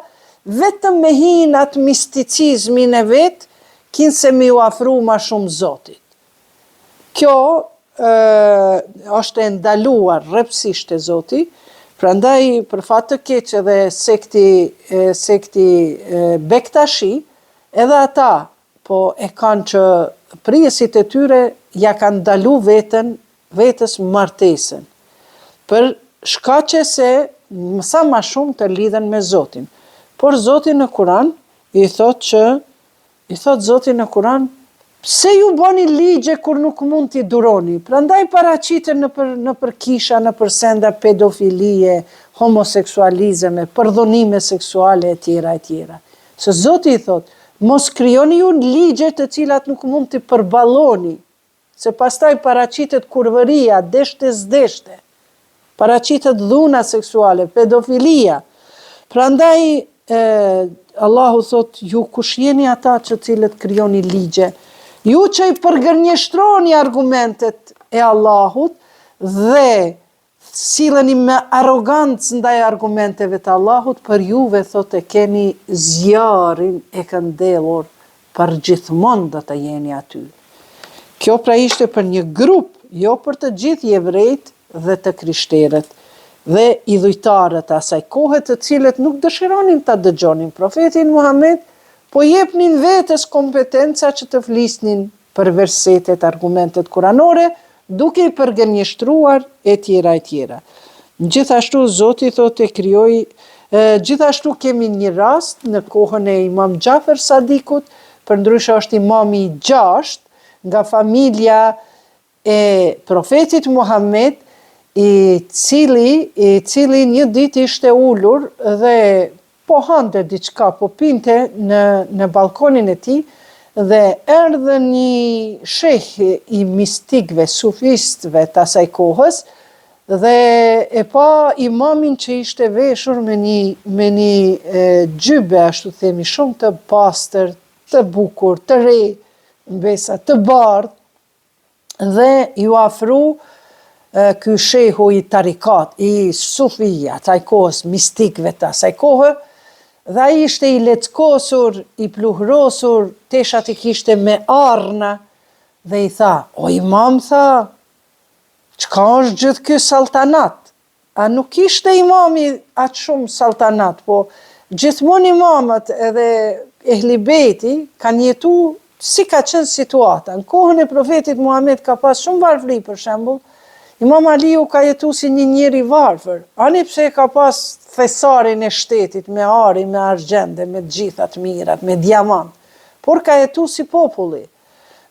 Speaker 1: vetëm me hin atë misticizmin e vet, kinse me u afru ma shumë Zotit. Kjo është e ndaluar rrepsisht e Zoti, prandaj për fat të keq edhe sekti Bektashi, edhe ata po e kanë që prijesit e tyre ja kanë ndalu vetës martesën, për shkaqe se sa ma shumë të lidhen me Zotin. Por Zoti në Kur'an i thot Zoti në Kur'an, pse ju bani ligje kur nuk mund t'i duroni? Prandaj paraqiten në për kisha, në për senda pedofilie, homoseksualizme, përdhunime seksuale e tjera e tjera. Se Zoti i thot, mos krijoni ju ligje të cilat nuk mund t'i përballoni, se pastaj paraqitet kurvëria, deshte, paraqitet dhuna seksuale, pedofilia. Prandaj Allahu thot, ju kush jeni ata që cilët krijoni ligje, ju që i përgënjeshtroni argumentet e Allahut dhe silleni me arrogancë ndaj argumenteve të Allahut, për juve thot e keni zjarin e këndellur, për gjithmonë do të jeni aty. Kjo pra ishte për një grup, jo për të gjithë jevrejt dhe të krishterët dhe idhujtarët asaj kohe, të cilët nuk dëshironin ta dëgjonin profetin Muhammed, po jepnin vetes kompetenca që të flisnin për versetet, argumentet kuranore, duke i përgënjeshtruar e tjera e tjera. Gjithashtu Zoti thotë e krijoi, gjithashtu kemi një rast në kohën e Imam Xhafer Sadikut, përndryshe është imami i 6 nga familja e profetit Muhammed, i cili një ditë ishte ulur dhe po hante diçka, po pinte në balkonin e tij dhe erdhe një sheh i mistikëve, sufistëve të asaj kohës dhe e pa imamin që ishte veshur me një gjybe, ashtu themi, shumë të pastër, të bukur, të re, mbesa të bardhë, dhe ju afru ky shehu i tarikat, i sufija, të kohës, mistikëve të asaj kohë, dhe ai ishte i leckosur, i pluhrosur, teshat i kishte me arna, dhe i tha, o imam, tha, çka është gjithë ky saltanat? A nuk ishte imami atë shumë saltanat, po gjithmonë imamat edhe ehlibeti kanë jetu si ka qenë situata. Në kohën e profetit Muhammed ka pas shumë varfëri, për shembull, Imam Aliu ka jetu si një njeri varfër, ani pse ka pas thesarin e shtetit me ari, me argjende, me gjithat mirat, me diamant, por ka jetu si populli.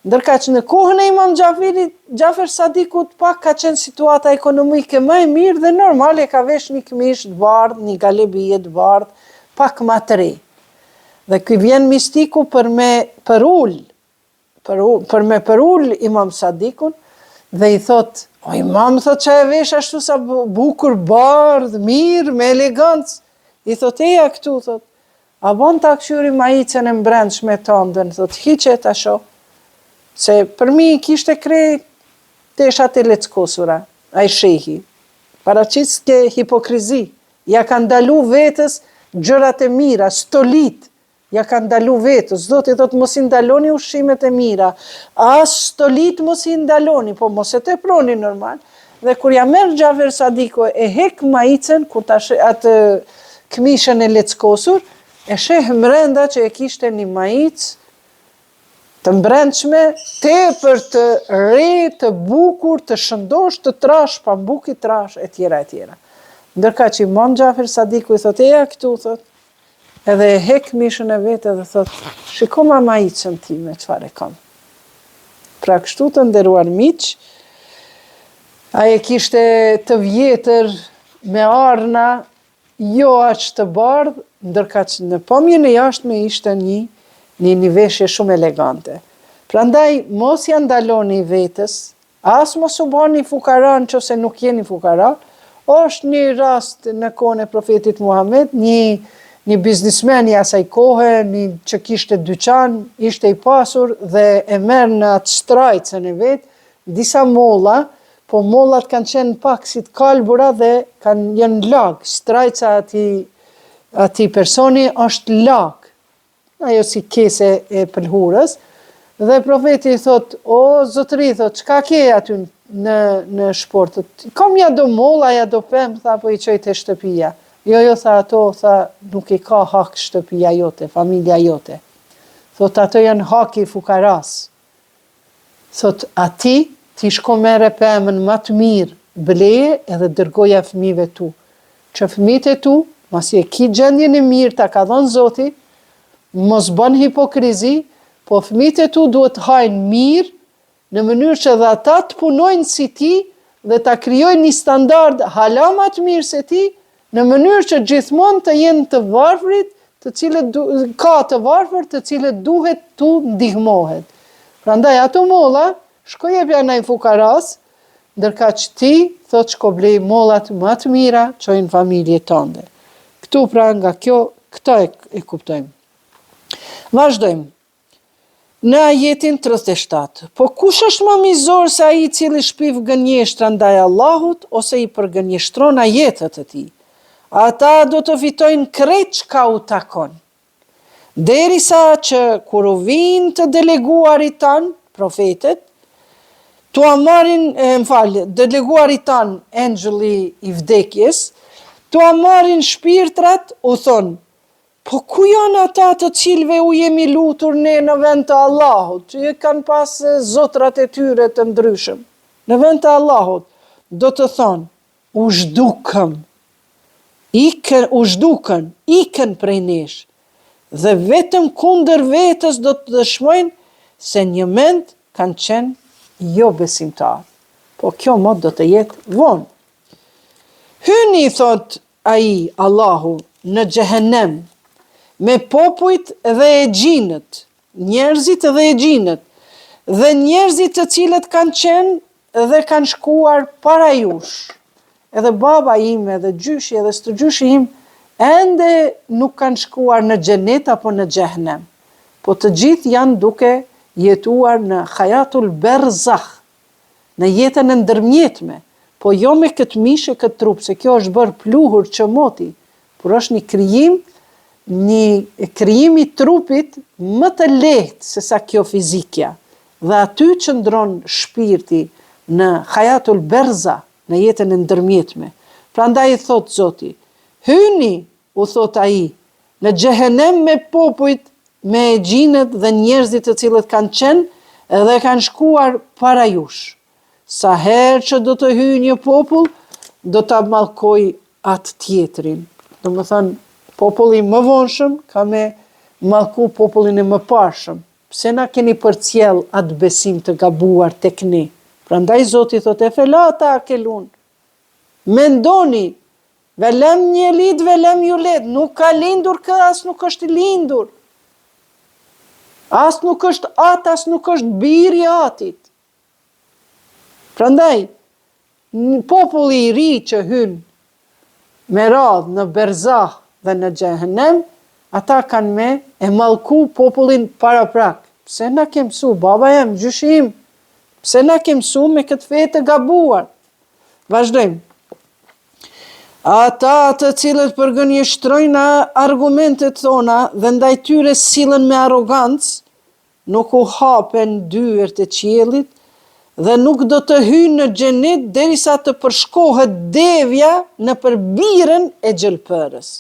Speaker 1: Ndërka që në kohën e Imam Xhafer Sadikut pak ka qenë situata ekonomike më e mirë dhe normal e ka vesh një këmish të bardhë, një galebije të bardhë, pak më të re. Dhe ky vjen mistiku për me përull Imam Sadikun dhe i thot, o imam, thot, që e vesh ashtu sa bukur, bardhë, mirë, me elegancë. I thot, eja këtu, thot, a bon ta këshyri maicën e mbrendshme tëndën, thot, hiqe ta shoh. Se për mi kishte krej teshat e leckosura, a i shehi. Paraqis ke hipokrizi. Ja ka ndalu vetës gjërat e mira, stolit. Ja ka ndalu vetës. Zoti thot mos i ndaloni ushqimet e mira. As stolit mos i ndaloni, po mos e teproni normal. Dhe kur ja merr Xhafer Sadiku e hek maicën, kur ta atë këmishën e leckosur, e sheh mrenda që e kishte një maicë të mbrendshme, tepër të re, të bukur, të shëndosh, të trash, pambuki trash, e tjera e tjera. Ndërka që Imam Xhafer Sadiku i thot, eja këtu, thot, edhe e hek mishën e vete dhe thot, shiko ma maicën time, çfarë kam. Pra kështu të nderuar miq, ai e kishte të vjetër me arna, jo aq të bardhë, ndërka që në pamjen e jashtme ishte një veshje shumë elegante. Prandaj mos ja ndaloni vetës, as mos u bani fukara nëse nuk jeni fukara. Është një rast në kohën e profetit Muhammed, një biznismen i asaj kohe, që kishte dyqan, ishte i pasur dhe e merr në atë shtrajcën e vet disa molla, po mollat kanë qenë pak si të kalbura dhe janë lag. Shtrajca atij personi është lag. Ajo si kese e pëlhurës, dhe profeti thot, o zotëri, thot, çka ke aty në shport? Kam ja do molla, ja do pemë, tha, po i qoj te shtëpia. Jo, tha, ato, tha, nuk i ka hak shtëpia jote, familja jote. Thot, ato janë haki fukaras. Thot, ti shko mere pemën më të mirë, bleje edhe dërgoja fëmijëve tu. Që fëmijët e tu, masi e ki gjendjen e mirë, ta ka dhënë Zoti, mos bën hipokrizi, po fëmijët e tu duhet hajnë mirë, në mënyrë që dhe ata të punojnë si ti dhe ta krijojnë një standard hala më të mirë se ti, në mënyrë që gjithmonë të jenë të varfrit, të cilët duhet tu ndihmohet. Prandaj ato molla, shko jep anaj fukaras, ndërka që ti thot shko blej mollat më të mira, çojnë familje tënde. Këtu pra nga kjo, këta e kuptojmë. Vazhdojmë. Në ajetin 37, po kush është më mizor se ai i cili shpiv gënjeshtra ndaj Allahut ose i përgënjeshtron ajetet e tij? Ata do të fitojnë krejt çka u takon. Derisa që kur u vinë të deleguarit tan, profetet, deleguarit tan, engjëlli i vdekjes, tu marrin shpirtrat, u thon, Po ku janë ata të cilve u jemi lutur ne në vend të Allahut, që kanë pas zotrat e tyre të ndryshëm. Në vend të Allahut, do të thonë, u zhdukën, ikën prej nesh, dhe vetëm kundër vetës do të dëshmojnë se një mend kanë qenë jo besimtar. Po kjo mod do të jetë vonë. Hyni, thot ai Allahu, në xhehenem, me popujt dhe e gjinët, njerëzit dhe e gjinët, dhe njerëzit të cilët kanë qenë dhe kanë shkuar para jush. Edhe baba ime, edhe gjyshi, edhe stërgjyshi im, ende nuk kanë shkuar në xhenet apo në xhehenem. Po të gjithë janë duke jetuar në hayatul berzakh, në jetën e ndërmjetme, po jo me këtë mishë, këtë trup, se kjo është bërë pluhur çmoti, por është një krijim i trupit më të lehtë se sa kjo fizikja. Dhe aty qëndron shpirti në hayatul berza, në jetën e ndërmjetme. Prandaj i thot Zoti, hyni, u thot ai, në xhehenem me popujt, me e gjinët dhe njerëzit të cilët kanë qenë dhe kanë shkuar para jush. Sa herë që do të hyjë një popull, do ta mallkoj atë tjetrin. Do më thënë, populli më vonshëm ka me mallku popullin e më parshëm. Pse na keni përcjell atë besim të gabuar tek ne? Prandaj Zoti thotë, e felata akelun. Mendoni, velem një lid, velem ju led, nuk ka lindur kë, as nuk është lindur. As nuk është atë, as nuk është biri atit. Prandaj, populli i ri që hyn me radhë në berzah dhe në xhehenem, ata kanë me e mallku popullin paraprak. Pse na ke mësu, baba jem, gjyshim, pse na ke mësu me këtë fe të gabuar. Vazhdojmë. Ata të cilët përgënjeshtrojnë argumentet tona dhe ndaj tyre sillen me arrogancë, nuk u hapen dyert e qiellit dhe nuk do të hyjnë në xhenet derisa të përshkohet devja në përbirën e gjelpërës.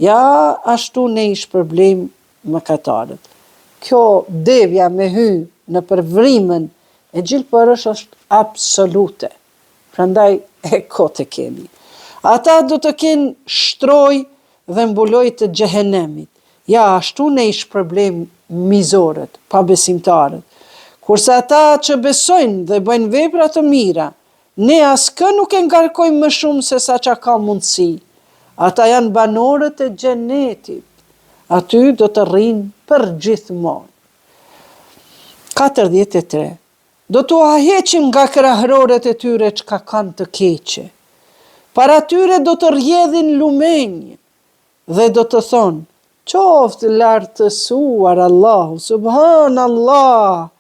Speaker 1: Ja, ashtu ne i shpërblejmë mëkatarët. Kjo devja me hyjë në përvrimën e gjelpërës është absolute. Prandaj e kote keni. Ata do të kenë shtroj dhe mbuloj të xhehenemit. Ja, ashtu ne i shpërblejmë mizorët, pabesimtarët. Kurse ata që besojnë dhe bëjnë vepra të mira, ne askë nuk e ngarkojmë më shumë se sa që ka mundësi. Ata janë banorët e xhenetit. Aty do të rrinë për gjithmonë. 43. Do t'u aheqim nga krahërorët e tyre çka kanë të keqe. Para tyre do të rjedhin lumenjë dhe do të thonë, qoftë lartësuar Allahu, subhanallah,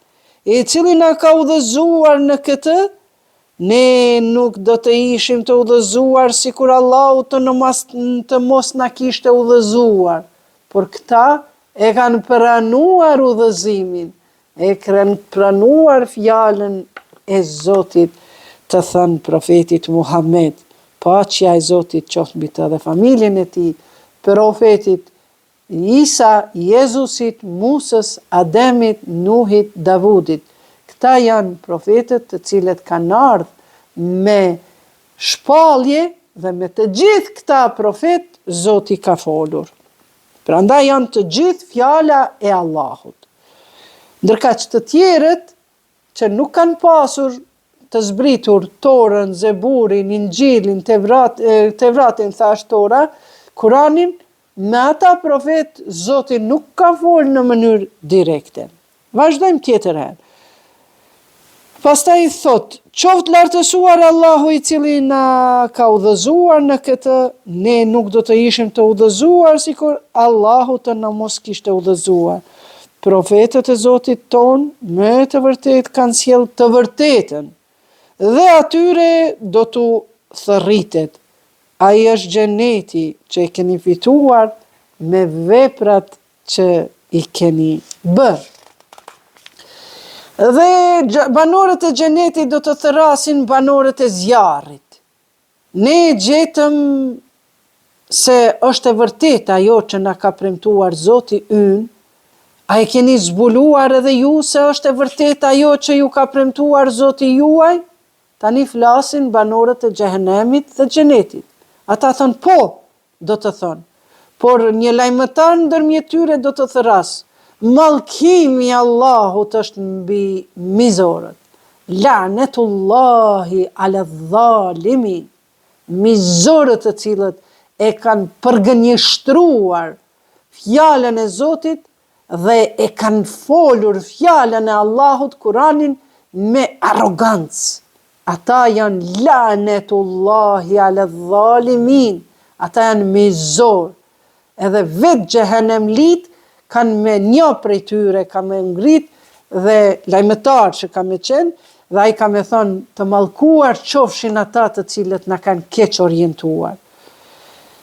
Speaker 1: i cili na ka udhëzuar në këtë, ne nuk do të ishim të udhëzuar sikur Allahu të mos na kishte udhëzuar, por këta e kanë pranuar udhëzimin, e kanë pranuar fjalën e Zotit të thënë profetit Muhammed, paqja e Zotit qoftë mbi të dhe familjen e tij, profetit Isa, Jezusit, Musës, Ademit, Nuhit, Davudit. Këta janë profetët të cilët kanë ardhur me shpallje dhe me të gjithë këta profet Zoti ka folur. Prandaj janë të gjithë fjala e Allahut. Ndërka që të tjerët që nuk kanë pasur të zbritur Torën, Zeburin, Injilin, Tevratin, thash Tora, Kuranin, me ata profet Zoti nuk ka folë në mënyrë direkte. Vazhdojmë tjetër herë. Pastaj thot, qoftë lartësuar Allahu i cili na ka udhëzuar në këtë, ne nuk do të ishim të udhëzuar sikur Allahu të na mos kishte udhëzuar. Profetët e Zotit ton, me të vërtet kanë sjell të vërtetën, dhe atyre do t'u thërritet. Ai është xheneti që e keni fituar me veprat që i keni bërë. Dhe banorët e xhenetit do të thërrasin banorët e zjarrit. Ne gjetëm se është e vërtet ajo që na ka premtuar Zoti ynë, a e keni zbuluar edhe ju se është e vërtet ajo që ju ka premtuar Zoti juaj? Tani flasin banorët e xhehenemit dhe xhenetit. Ata thonë po, do të thonë. Por një lajmëtar ndërmjet tyre do të thërasë, mallkimi i Allahut është mbi mizorët. Lanetullahi ala dhalimin. Mizorët të cilët e kanë përgënjeshtruar fjalën e Zotit dhe e kanë folur fjalën e Allahut, Kur'anin, me arrogancë. Ata janë lanetullahi ala dhalimin. Ata janë mizor. Edhe vetë xhehenemlit kanë me një prej tyre, ka me ngrit dhe lajmëtar që ka me qenë, dhe ai ka me thonë të mallkuar qofshin ata të cilët na kanë keq orientuar.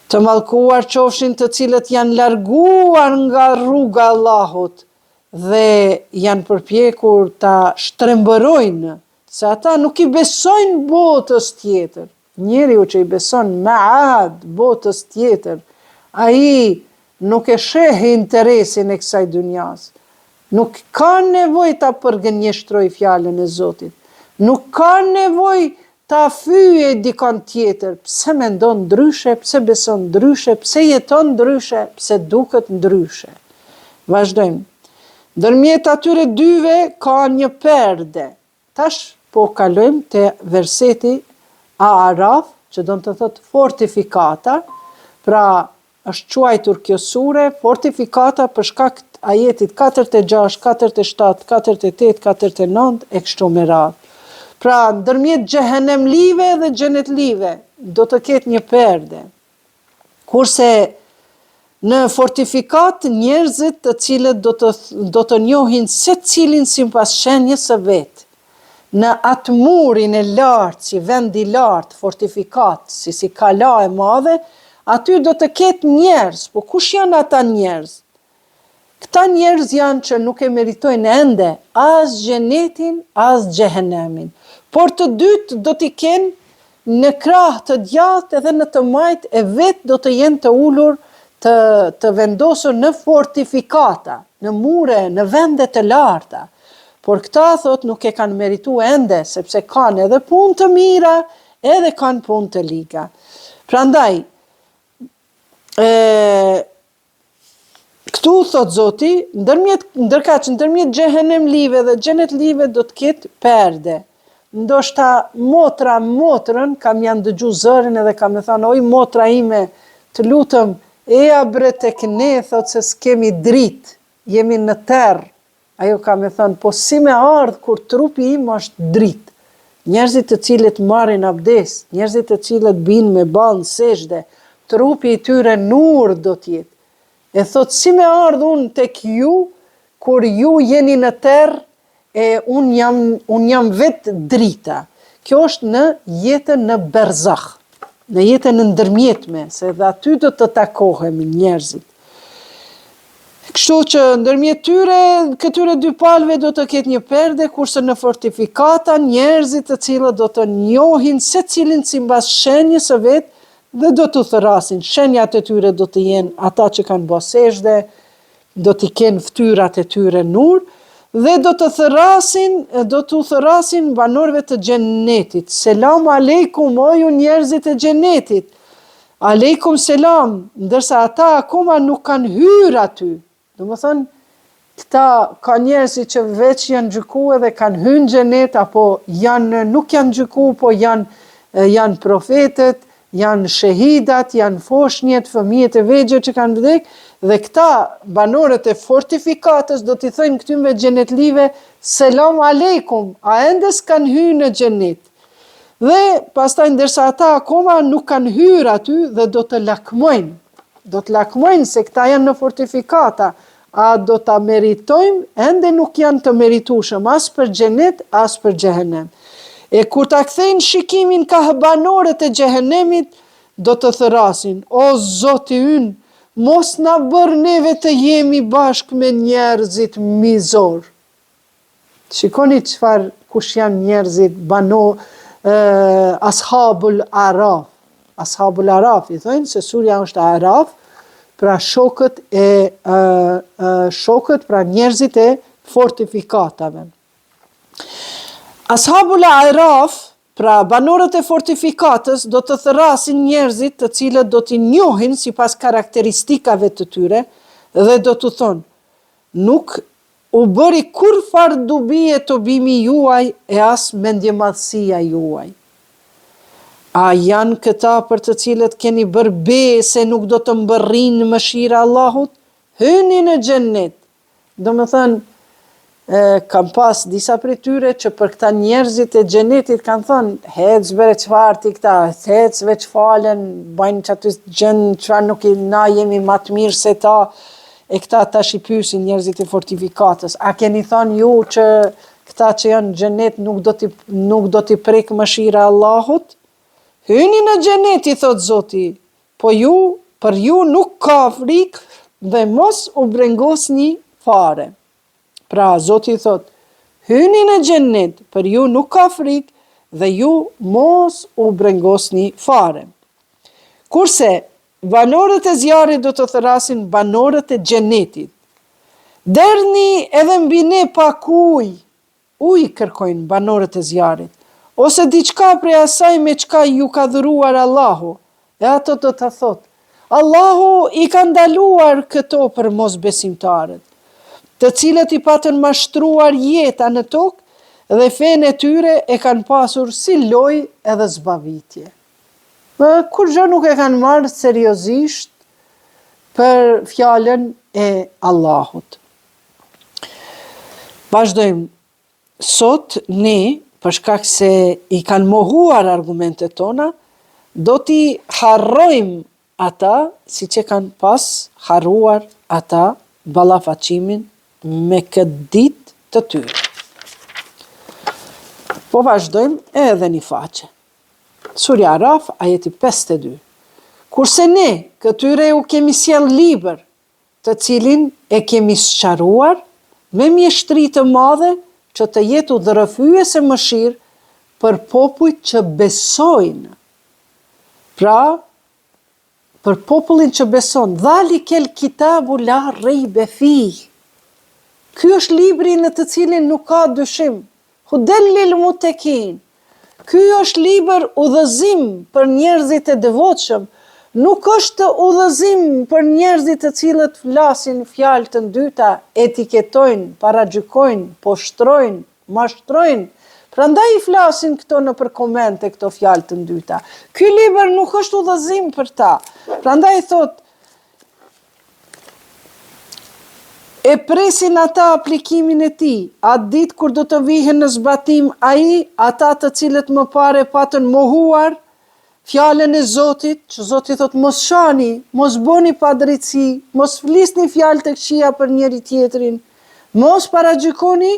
Speaker 1: Të mallkuar qofshin të cilët janë larguar nga rruga e Allahut dhe janë përpjekur ta shtrembërojnë, se ata nuk i besojnë botës tjetër. Njeriu që i beson Maad, botës tjetër, ai nuk e sheh interesin e kësaj dynjas. Nuk ka nevojë ta përgënjeshtroj fjalën e Zotit. Nuk ka nevojë ta fyje dikon tjetër, pse mendon ndryshe, pse beson ndryshe, pse jeton ndryshe, pse duket ndryshe. Vazhdojmë. Ndërmjet atyre dyve ka një perde. Tash po kalojmë te verseti Araf, që do të thotë fortifikata, pra është quajtur kjo sure fortifikata për shkak të ajetit 46, 47, 48, 49 e kështu me radhë. Pra, ndërmjet xhehenemlive dhe xhenetlive do të ketë një perde. Kurse në fortifikat njerëzit të cilët do të njohin secilin sipas shenjës së vet. Në atë murin e lartë, si vend i lartë, fortifikat, si kala e madhe, aty do të ketë njerëz, po kush janë ata njerëz? Këta njerëz janë që nuk e meritojnë ende as xhenetin, as xhehenemin. Por të dytë do t'i kenë në krah të djathtë edhe në të majtë e vetë do të jenë të ulur të vendosur në fortifikata, në mure, në vende të larta. Por këta thot nuk e kanë merituar ende, sepse kanë edhe punë të mira, edhe kanë punë të liga. Prandaj, këtu thot Zoti, ndërmjet xhehenemlive dhe xhenetlive do të ketë perde. Ndoshta motrën, kam janë dëgju zërin edhe kam e thënë, oj motra ime, të lutëm, eja bre tek ne, thot se s'kemi dritë, jemi në terrë. Ajo kam e thënë, po si me ardhë kur trupi im është dritë. Njerëzit të cilët marrin abdes, njerëzit të cilët binë me banë sejdë, trupi i tyre nur do t'jetë. E thot, si me ardhë unë tek ju, kur ju jeni në terrë, e unë jam vetë drita. Kjo është në jetën në berzakh, në jetën në ndërmjetme, se dhe aty do të takohemi njerëzit. Kështu që ndërmjet këtyre dy palëve do të ketë një perde, kurse në fortifikata njerëzit të cilët do të njohin secilin sipas shenjës së vet dhe do të thërasin. Shenjat e tyre do të jenë ata që kanë bërë sejdë, do t'i kenë fytyrat e tyre nur, dhe do të thërasin banorëve të xhenetit. Selam aleikum, o ju njerëzit e xhenetit. Aleikum selam, ndërsa ata akoma nuk kanë hyrë aty. Do më thënë, këta ka njerësi që veç janë gjykuar dhe kanë hyrë në xhenet, apo nuk janë gjykuar, po janë profetët, janë shehidat, janë foshnjet, fëmijët e vegjël që kanë vdek, dhe këta banorët e fortifikatës do t'i thënë këtyre xhenetlive, selam aleikum, a ende s'kanë hyrë në xhenet. Dhe pastaj ndërsa ata akoma nuk kanë hyrë aty dhe do të lakmojnë. Do të lakmojnë se këta janë në fortifikata. A do ta meritojmë? Ende nuk janë të meritueshëm as për xhenet, as për xhehenem. E kur ta kthejnë shikimin ka banorët e xhehenemit, do të thërasin, o Zoti ynë, mos na bër neve të jemi bashkë me njerëzit mizor. Shikoni kush janë njerëzit ashabul Araf. Ashabul Araf, i thënë se surja është Araf, pra shokët pra njerëzit e fortifikatave. Ashabul Araf, pra banorët e fortifikatës, do të thërrasin njerëzit të cilët do t'i njohin sipas karakteristikave të tyre dhe do t'u thonë, nuk u bëri kur farë dobi e tobimi juaj e as mendjemadhësia juaj. A janë këta për të cilët keni bërë be se nuk do të mbërrin mëshira Allahut? Hyni në xhennet. Do më thënë, kam pas disa prej tyre që për këta njerëzit e xhennetit kanë thënë, hec bere çfarë ti këta, hec veç falen, bajnë që aty gjën çfarë nuk na jemi ma të mirë se ta, e këta tash i pyesin njerëzit e fortifikatës. A keni thënë ju që këta që janë në xhennet nuk do t'i prek mëshira Allahut? Hyni në xhenet, i thot Zoti, për ju nuk ka frikë dhe mos u brengosni fare. Pra, Zoti thot, hyni në xhenet, për ju nuk ka frikë dhe ju mos u brengosni fare. Kurse, banorët e zjarrit do të thërasin banorët e xhenetit. Derni edhe mbi ne pak ujë kërkojnë banorët e zjarrit, ose diçka prej asaj me çka ju ka dhuruar Allahu, e ato do të thotë, Allahu i ka ndaluar këto për mosbesimtarët, të cilët i patën mashtruar jeta në tokë dhe fenë e tyre e kanë pasur si lojë edhe zbavitje. Kur gjë nuk e kanë marrë seriozisht për fjalën e Allahut. Vazhdojmë. Sot ne, për shkak se i kanë mohuar argumentet tona, do t'i harrojmë ata si që kanë pas harruar ata ballafaqimin me këtë ditë të tyre. Po vazhdojmë edhe një faqe. Surja Araf, ajeti 52. Kurse ne, këtyre u kemi sjell libër, të cilin e kemi sqaruar me mjeshtri të madhe që të jetu dhërëfyese mëshirë për popujt që besojnë. Pra, për popullin që beson, dhalikel kitabu la rejbe fih. Ky është libri në të cilin nuk ka dyshim. Hudellil mutekin. Ky është libër udhëzim për njerëzit e devotshëm. Nuk është udhëzim për njerëzit të cilët flasin fjalë të dyta, etiketojnë, paragjykojnë, poshtrojnë, mashtrojnë. Prandaj i flasin këto në për komente këto fjalë të dyta. Ky libër nuk është udhëzim për ta. Prandaj thot, e presin ata aplikimin e tij, atë ditë kur do të vihen në zbatim ai, ata të cilët më pare patën mohuar fjalën e Zotit, që Zoti thot mos shani, mos bëni padrejtësi, mos flisni fjalë të këqija për njëri tjetrin, mos paragjykoni,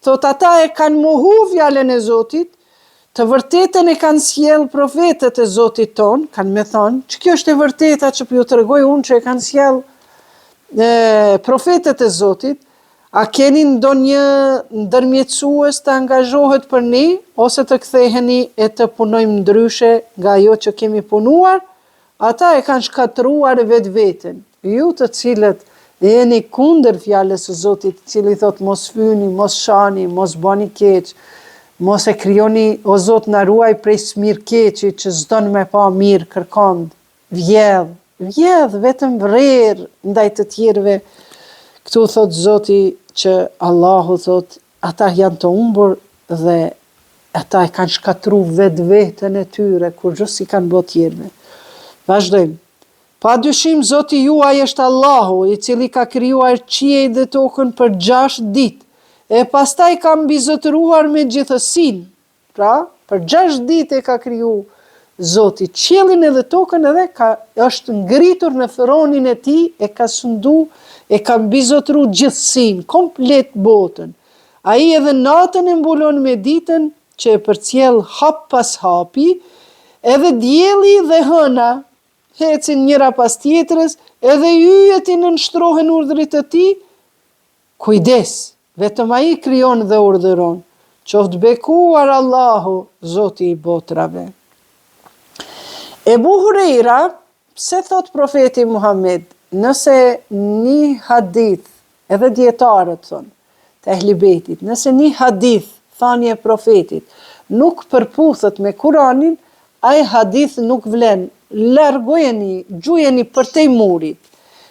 Speaker 1: thot ata e kanë mohu fjalën e Zotit, të vërtetën e kanë sjell profetët e Zotit ton, kanë me thonë, që kjo është e vërteta që po ju tregoj unë që e kanë sjell profetët e Zotit, a keni ndonjë ndërmjetësues të angazhohet për ne, ose të ktheheni e të punojmë ndryshe nga ajo që kemi punuar? Ata e kanë shkatruar vetveten. Ju të cilët jeni kundër fjalës së Zotit, i cili thot mos fyni, mos shani, mos bani keq, mos e krijoni, o Zot na ruaj prej smirkeqit që s'don me pa mirë kërkon, vjedh vetëm vrerë ndaj të tjerëve. Këtu thot Zoti që Allahu thot, ata janë të humbur dhe ata e kanë shkatru vetveten e tyre, kur gjësi kanë bë tjerëve. Vazhdojmë. Pa dyshim Zoti juaj është Allahu, i cili ka krijuar qiejt dhe tokën për 6 ditë, e pastaj ka mbizotëruar me gjithësinë. Pra, për 6 ditë e ka kriju Zoti qiellin edhe tokën edhe është ngritur në thronin e tij, e ka sundu, e ka mbizotëru gjithësinë, komplet botën. Ai edhe natën e mbulon me ditën që e përcjell hap pas hapi, edhe dielli dhe hëna hecin njëra pas tjetrës, edhe yjet i nënshtrohen urdhrit të tij. Kujdes, vetëm ai krijon dhe urdhëron. Qoftë bekuar Allahu, Zoti i botrave. Ebu Hurejra, pse thot profeti Muhammed, nëse një hadith, edhe dietarët thonë, të ehlibetit, nëse një hadith, thanje e profetit, nuk përputhet me Kuranin, ai hadith nuk vlen, largojeni, gjujeni për te murit.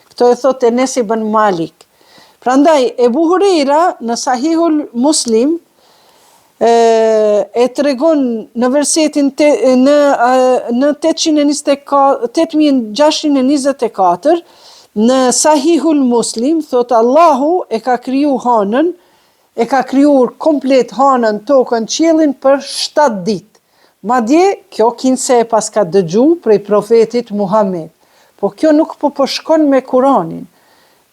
Speaker 1: Këto e thot Enes ibn Malik. Prandaj, Ebu Hurejra në Sahihul Muslim, e tregon në versetin në 8624 në Sahihul Muslim thot Allahu e ka kriju hanën, e ka krijuar komplet hanën, tokën, qiellin për 7 ditë. Madje kjo kinse e pas ka dëgju prej profetit Muhammed. Po kjo nuk po shkon me Kuranin.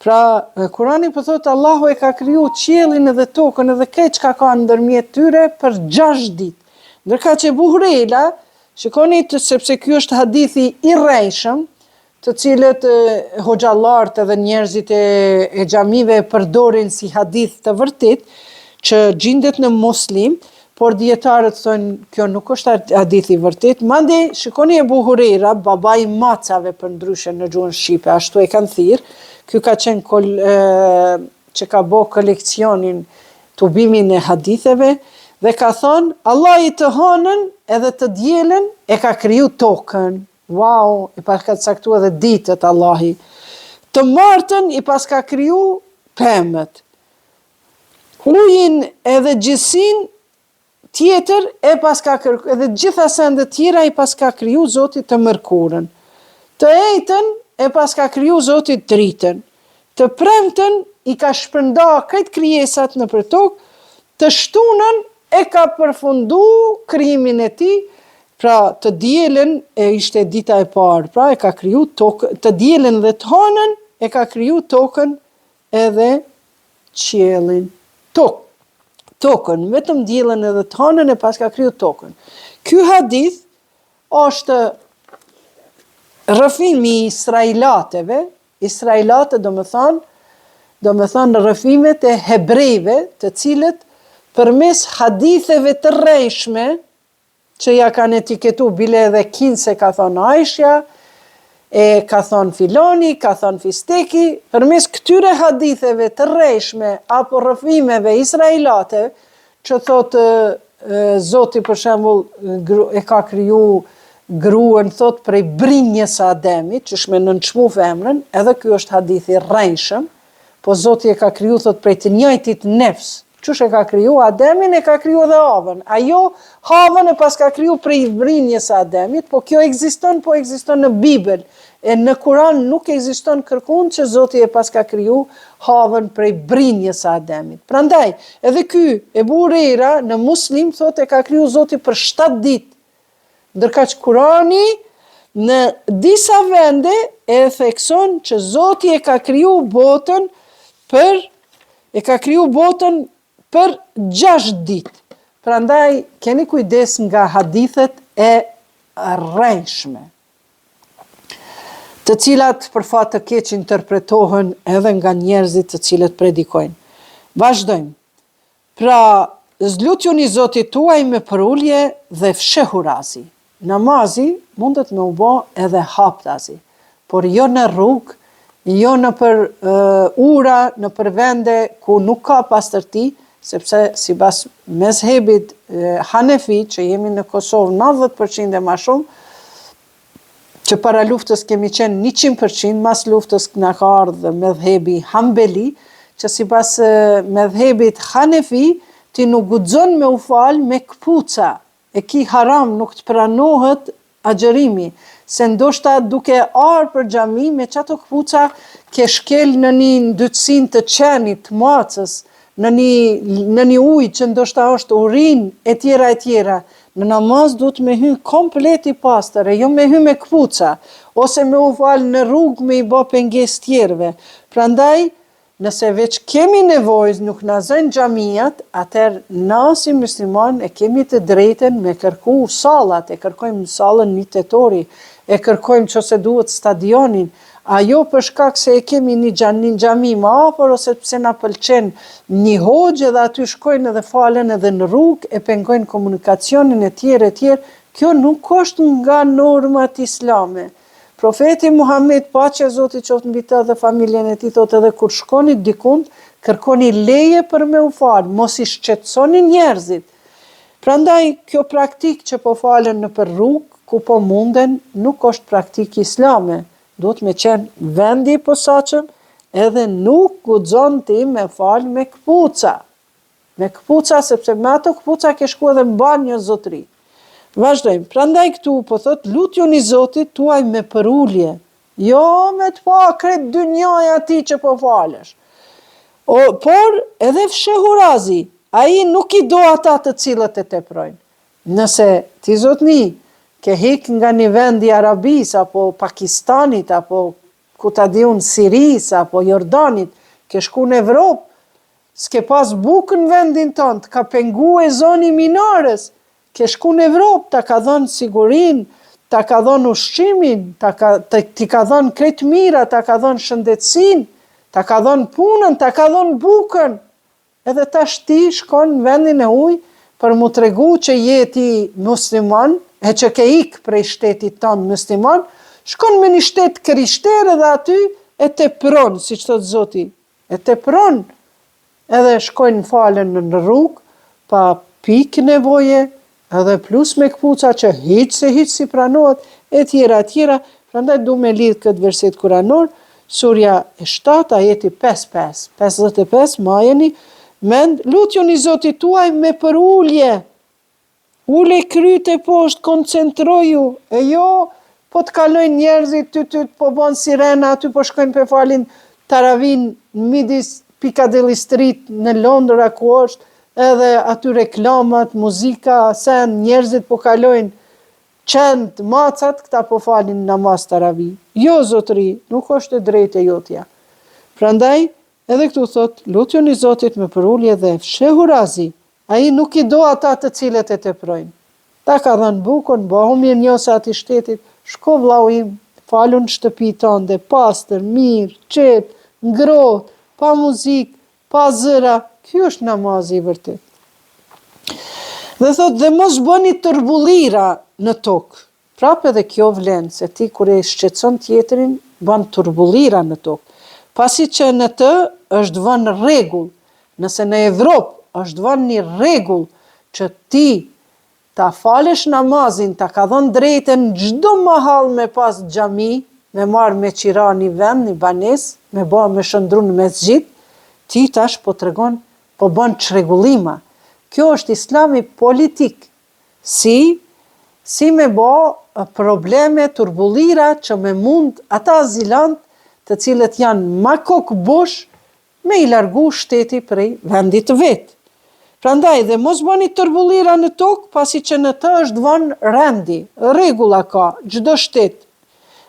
Speaker 1: Pra, Kurani po thotë Allahu e ka kriju qiellin edhe tokën edhe këtë çka ka ndërmjet tyre për 6 ditë. Ndërka që Ebu Hurejra, shikoni sepse ky është hadithi i rrejshëm, të cilët hoxhallarët edhe njerëzit e xhamive përdorin si hadith të vërtet, që gjendet në Muslim, por dietarët thonë kjo nuk është hadith i vërtet. Mandej shikoni Ebu Hurejra, babai macave për ndryshe në gjuhën shqipe, ashtu e kanë thirrë. Ky ka qenë që ka bo koleksionin tubimin e haditheve dhe ka thonë Allah i të hanën edhe të dielën e ka kriju tokën. Wow, i pas ka caktuar edhe ditët Allahi. Të martën i pas ka kriju pemët. Ujin edhe gjësin tjetër e pas ka kërku, edhe gjitha sendet tjera i pas ka kriju Zotit të mërkurën. Të ejtën e pas ka kriju Zotit dritën. Të premtën i ka shpërnda këtë krijesat në për tokë, të shtunën e ka përfundu krijimin e tij, pra të dielën e ishte dita e parë, pra e ka kriju tokën, të dielën dhe të hanën e ka kriju tokën edhe qiellin. Tokën, vetëm dielën edhe të hanën e pas ka kriju tokën. Ky hadith është rrëfimi i Israilate do më thonë rrëfimet e hebrejve, të cilët përmes haditheve të rrejshme, që ja kanë etiketu bile edhe kinse ka thonë Aisha, e ka thonë filoni, ka thonë fisteki, përmes këtyre haditheve të rrejshme, apo rrëfimeve israilate, që thotë Zoti për shembull e ka kriju gruën thot prej brinjës së Ademit, që shme nënçmu femrën, edhe ky është hadithi rrejshëm, po Zoti e ka kriju thot prej të njëjtit nefs. Qysh e ka kriju Ademin, e ka kriju edhe Havën. Ajo Havën e pas ka kriju prej brinjës së Ademit, po kjo ekziston, po ekziston në Bibël. E në Kur'an nuk ekziston kërkund që Zoti e pas ka kriju Havën prej brinjës së Ademit. Prandaj, edhe ky Ebu Hurejra në Muslim thot e ka kriju Zoti për 7 ditë. Ndërka që Kurani në disa vende e thekson që Zoti e ka kriju botën për 6 ditë. Prandaj keni kujdes nga hadithet e rrejshme, të cilat për fat të keq interpretohen edhe nga njerëzit të cilët predikojnë. Vazhdojmë. Pra, zlutjuni Zotit tuaj me përulje dhe fshehurazi. Namazi mundet me u bë edhe haptazi, por jo në rrugë, jo në për ura, në për vende ku nuk ka pastërti, sepse sipas mezhebit Hanefi, që jemi në Kosovë 90% e ma shumë, që para luftës kemi qenë 100%, mas luftës na ka ardhur mezhebi Hanbeli, që sipas mezhebit Hanefi, ti nuk guxon me u fal me këpuca. E ki haram, nuk të pranohet agjerimi, se ndoshta duke arë për xhami me qato këpuca ke shkel në një ndytësin të qenit, të macës, në një ujë që ndoshta është urin, e tjera. Në namaz duhet me hy komplet i pastër, e jo me hy me këpuca, ose me u falë në rrugë me i bë pengesë tjerëve. Prandaj, nëse veç kemi nevojë, nuk na zënë xhamijat, atëherë na si musliman e kemi të drejten me kërku sallat, e kërkojmë sallën 1 tetori, e kërkojmë nëse duhet stadionin, ajo për shkak se e kemi një xhami më afër ose pse na pëlqen një hoxhë dhe aty shkojnë edhe falen edhe në rrugë, e pengojnë komunikacionin e tjerë, Kjo nuk është nga normat islame. Profeti Muhammed, paqja e Zotit qoftë mbi të dhe familjen e tij, thotë edhe kur shkoni dikund, kërkoni leje për me u falë, mos i shqetësoni njerëzit. Prandaj kjo praktik që po falen në për rrugë, ku po munden, nuk është praktik islame. Duhet me qenë vendi i posaçëm, edhe nuk guxon ti me falë me këpuca. Me këpuca, sepse me ato këpuca ke shku edhe në banjë zotri. Vazhdojmë. Prandaj këtu po thot lutjuni Zotit tuaj me përulje. Jo me të pa kret dynjaja ti që po falesh. Por edhe fshehurazi, ai nuk i do ata të cilët e teprojnë. Nëse ti zotni ke hik nga një vend i Arabisë apo Pakistanit apo ku ta diun Siris apo Jordanit, ke shku në Evropë, s'ke pas bukën në vendin tënd, ka pengu e zoni minarës, ke shku në Evropë, ta ka dhënë sigurin, ta ka dhënë ushqimin, ti ka dhënë krejt mira, ta ka dhënë shëndetësin, ta ka dhënë punën, ta ka dhënë bukën. Edhe tash ti shkon në vendin e huaj për mu tregu që je ti musliman, e që ke ik prej shtetit tënd musliman, shkon me një shtet krishter edhe aty e tepron, si që thot Zoti, e tepron, edhe shkojnë falen në rrugë, pa pikë nevoje, edhe plus me këpuca që hiç si pranohet, e tjera, prandaj du me lidh këtë verset kuranor, surja e 7, ajeti 55, majeni, mend, lutjoni Zotit tuaj me për ullje, ule kryt e poshtë, koncentroju, e jo, po të kalojnë njerëzit, ty po bon sirena, aty po shkojnë për falin taravin në midis Piccadilly Street në Londra ku është, edhe aty reklamat, muzika, sen, njerëzit po kalojnë qend, macat, këta po falin namaz taravi. Jo, zotri, nuk është e drejtë e jotja. Prandaj, edhe këtu thot, lutjoni Zotit me përulje dhe fshehurazi, ai nuk i do ata të cilët e teprojnë. Ta ka dhënë bukën, bëhu mirë njosa ati shtetit, shko vllau im, falun shtëpi tënde, pastër, mirë, qetë, ngrohtë, pa muzikë, pa zëra, kjo është namazi i vërtet. Dhe thot, dhe mos bëni turbullira në tokë. Prapë edhe kjo vlen, se ti kur e shqetëson tjetrin, bën turbullira në tokë. Pasi që në të është vënë rregull, nëse në Evropë është vënë një rregull që ti ta falesh namazin, ta ka dhënë drejtën çdo mahall me pas xhami, me marrë me qira një vend, një banes, me bë me shëndru në mesxhit, ti tash po tregon, po bën çrregullima. Kjo është islami politik. Si me bë probleme, turbullira që me mund ata azilant të cilët janë ma kokbush me i largu shteti prej vendit vet. Prandaj dhe mos bëni turbullira në tokë, pasi që në të është vënë rendi, rregulla ka, çdo shtet.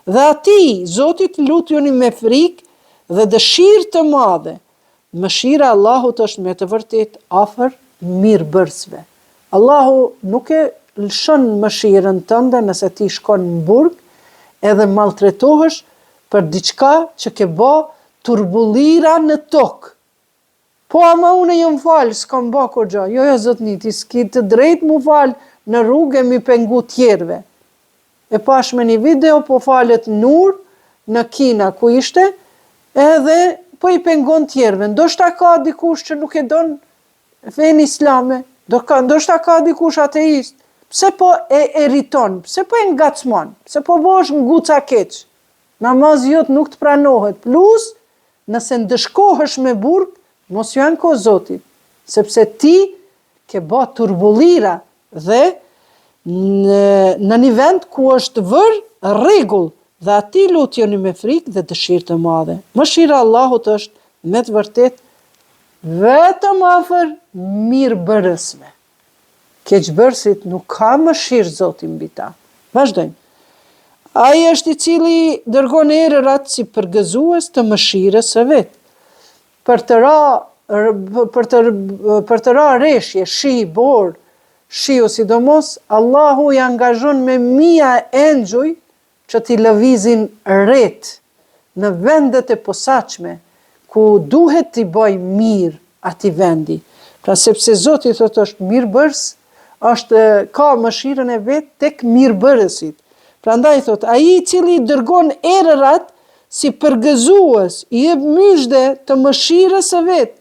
Speaker 1: Dhe ati, Zotit lutjoni me frikë dhe dëshirë të madhe. Mëshira Allahut është me të vërtet afër mirëbërësve. Allahu nuk e lëshon mëshirën tënde nëse ti shkon në burg edhe maltretohesh për diçka që ke bë turbullira në tokë. Po ama unë jam falë, s'kam bë kur gjë. Jo, zotni, ti s'ki të drejtë mu falë në rrugë e mi pengu tjerve. E pash me një video po falet Nur në Kina ku ishte, edhe po i pengon tjerve. Ndoshta ka dikush që nuk e don fenë islame, ndoshta ka dikush ateist. Pse po e eriton, pse po e ngacmon, pse po bosh nguca keq. Namazi jot nuk të pranohet. Plus, nëse ndëshkohesh me burg, mos ju anko Zotit, sepse ti ke bë turbullira dhe në një vend ku është vërë rregull dhe ati lutjoni me frikë dhe dëshirë të madhe. Mëshira Allahut është me të vërtet vetëm afër mirëbërësve. Keqbërësit nuk ka mëshirë Zoti mbi ta. Vazhdojmë. Ai është i cili dërgon erërat si përgëzues të mëshirës së vet. Për të ra reshje, shi, bor, shiu sidomos, Allahu i angazhon me mia engjuj që t'i lëvizin rret në vendet e posaçme, ku duhet t'i bëj mirë ati vendi. Pra sepse Zoti thotë është mirëbërës, ka mëshirën e vet tek mirëbërësit. Prandaj thot, ai I cili dërgon erërat si përgëzues, I jep myshde të mëshirës së vet.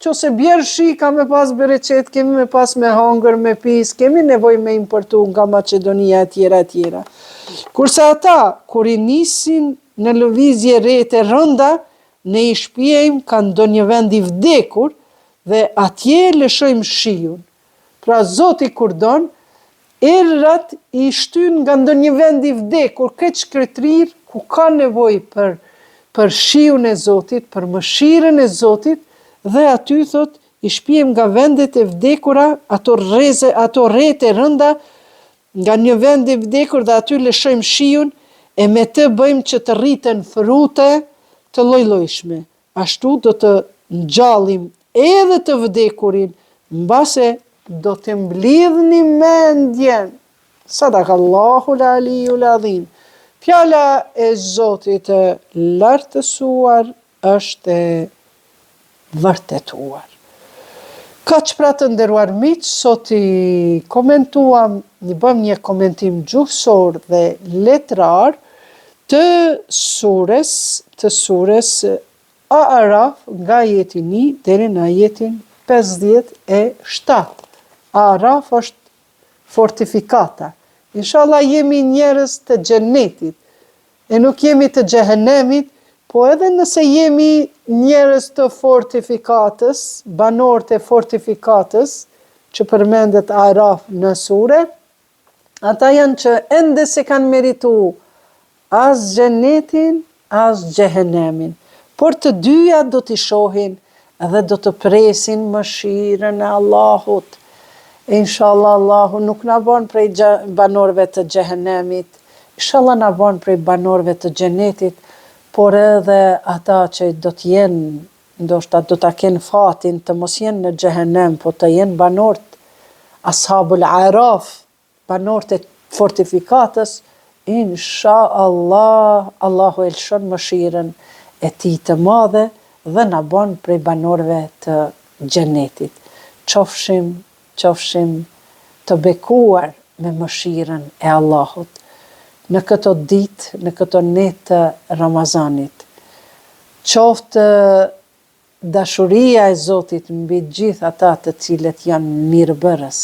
Speaker 1: Qose bjerë shi ka me pas bereqet, kemi me pas me hangër, me pis, kemi nevojë me importu nga Macedonia e tjera. Kurse ata, kur I nisin në lëvizje rete rënda, ne I shpjejmë ka ndonjë vend I vdekur dhe atje lëshojmë shiun. Pra Zoti kur don, errat I shtyn nga ndonjë vend I vdekur, këtë shkretrir ku ka nevojë për shiun e Zotit, për mëshirën e Zotit, dhe aty thot I shpjem nga vendet e vdekura, ato rrete rënda, nga një vend I vdekur dhe aty lëshojmë shiun, e me të bëjmë që të rriten frute të lloj-llojshme. Ashtu do të ngjallim edhe të vdekurin, mbase do të mblidhni mendjen. Sadakallahu l-aliyyul azim. Fjala e Zotit e lartësuar është e vërtetuar. Kaq pra të nderuar miq, sot I komentuam, I bëm një komentim gjuhësor dhe letrar të sures A'raf nga ajeti 1 deri në ajetin 57. A'raf është fortifikata. Inshallah jemi njerëz të xhenetit, e nuk jemi të xhehenemit, po edhe nëse jemi njerëz të fortifikatës, banor të fortifikatës, që përmendet A'raf në sure, ata janë që ende se kanë meritu as xhenetin, as xhehenemin. Por të dyja do t'i shohin dhe do të presin mëshirën e Allahut. Inshallah Allahu nuk na bën prej banorëve të xhehenemit, inshallah na bën prej banorëve të xhenetit, por edhe ata që do të jenë, ndoshta do ta kenë fatin të mos jenë në xhehenem, po të jenë banorët ashabul A'raf, banorët e fortifikatës, inshallah Allahu e lëshon mëshirën e Tij të madhe dhe na bën prej banorëve të xhenetit. Qofshim të bekuar me mëshirën e Allahut në këto ditë, në këto net të Ramazanit. Qoftë dashuria e Zotit mbi gjithë ata të cilët janë mirëbërës,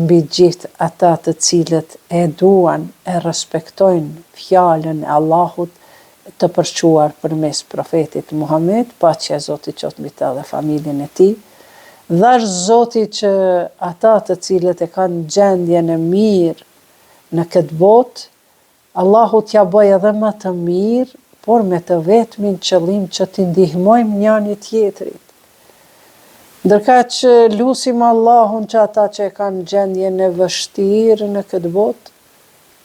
Speaker 1: mbi gjithë ata të cilët e duan, e respektojnë fjalën e Allahut të përquar përmes profetit Muhammed, paqja e Zotit qoftë mbi të dhe familjen e tij. Dhash Zoti që ata të cilët e kanë gjendjen e mirë në këtë botë, Allahu t'ja bëj edhe më të mirë, por me të vetmin qëllim që t'i ndihmojmë njëri tjetrit. Ndërka që lusim Allahun që ata që e kanë gjendjen e vështirë në këtë botë,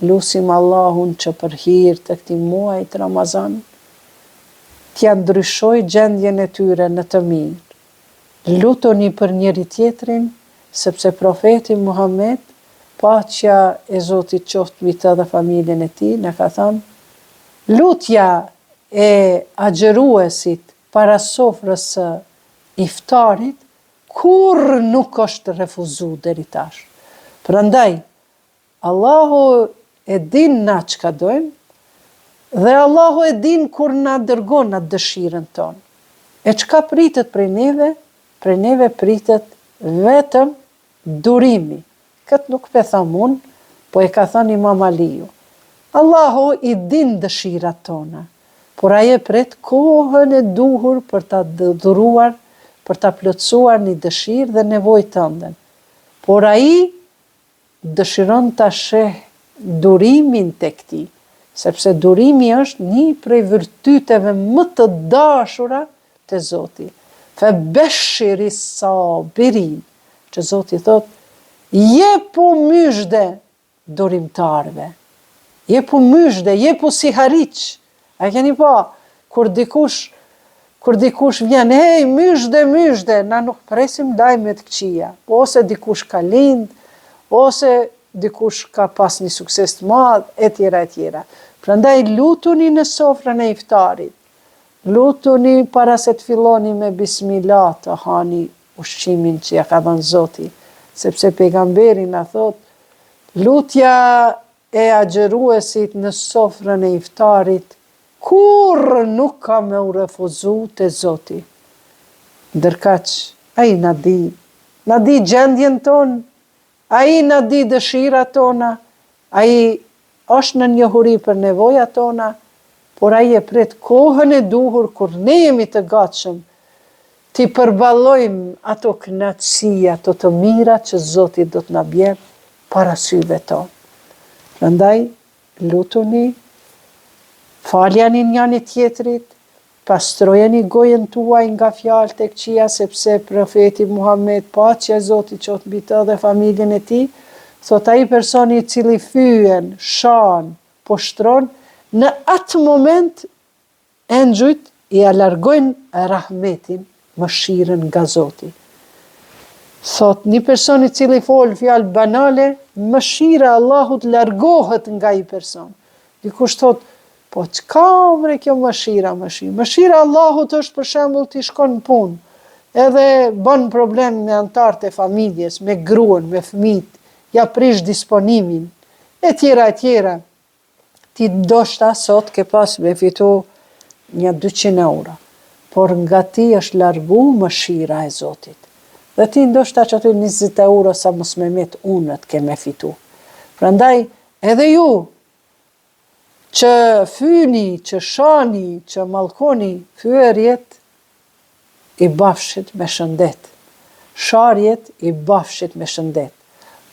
Speaker 1: lusim Allahun që për hir të këtij muaji të Ramazan, t'ja ndryshoj gjendjen e tyre në të mirë. Lutoni për njëri tjetrin, sepse profeti Muhammed, paqja e Zotit qoftë mbi të dhe familjen e tij, na ka thënë, lutja e agjëruesit para sofrës së iftarit kurrë nuk është refuzuar deri tash. Prandaj, Allahu e din na çka dojmë dhe Allahu e din kur na dërgon atë dëshirën tonë. E çka pritet prej neve? Prej neve pritet vetëm durimi. Këtë nuk pe tham unë, po e ka thënë Imam Aliu. Allahu I din dëshirat tona, por ai e pret kohën e duhur për ta dhuruar, për ta plotësuar një dëshirë dhe nevojë tënde. Por ai dëshiron ta sheh durimin tek ti, sepse durimi është një prej virtyteve më të dashura te Zoti. Febeshiri sabirin, që Zoti thot, jepu myshde durimtarve, jepu myshde, jepu si hariq. A keni pa, kur dikush vjen, hej, myshde, na nuk presim lajmet këqija, ose dikush ka lind, ose dikush ka pas një sukses të madh, etj. Prandaj lutuni në sofrën e iftarit, lutuni para se të filloni me bismillah të hani ushqimin që ja ka dhënë Zoti, sepse pejgamberi na thot, lutja e agjeruesit në sofrën e iftarit, kur nuk ka me u refuzu të Zoti. Ndërkaq, ai na di gjendjen tonë, ai na di dëshirat tona, ai është në njohuri për nevojat tona, por ai e pret kohën e duhur kur ne jemi të gatshëm t'i përballojmë ato kënaqësi, ato të mira që Zoti do të na bjerë para syve tonë. Prandaj, lutuni, faljani njëri tjetrit, pastrojeni gojën tuaj nga fjalët e këqija, sepse profeti Muhammed, paqja e Zotit qoftë mbi të dhe familjen e tij, thot ai personi i cili fyen, shan, poshtron, në atë moment e nxujt i alargojnë rahmetin, mëshirën nga Zoti. Thot një person i cili fol fjalë banale, mëshira e Allahut largohet nga ai person. Dikush thot, po çka vre kjo mëshira? Mëshira e Allahut është për shembull ti shkon në punë, edhe bën problem me anëtarët e familjes, me gruan, me fëmijët, ja prish disponimin, e tjera. Ti ndoshta sot ke pas me fitu një 200 euro, por nga ti është largu mëshira e Zotit. Dhe ti ndoshta që aty 20 euro sa mos me met unët ke me fitu. Prandaj, edhe ju, që fyni, që shani, që mallkoni, fyerjet i bafshit me shëndet. Sharjet i bafshit me shëndet.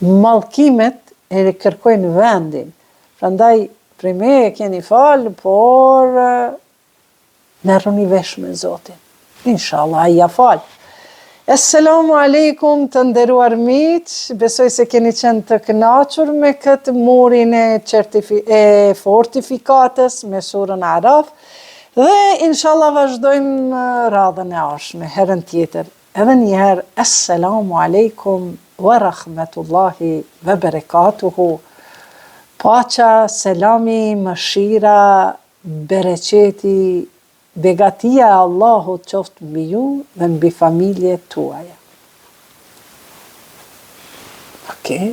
Speaker 1: Mallkimet e kërkojnë vendin. Prandaj, prej me e keni falë, por merruni vesh me Zotin. Inshallah, ai ja falë. Assalamu alaikum të nderuar miq, besoj se keni qenë të kënaqur me këtë murin e fortifikatës me surën Araf, dhe inshallah vazhdojmë radhën e ardhshme herën tjetër. Edhe një herë, assalamu alaikum wa rahmetullahi wa barakatuhu. Paqa, selami, mëshira, bereqeti, begatia e Allahut qoftë mbi ju dhe mbi familjet tuaja. Okay.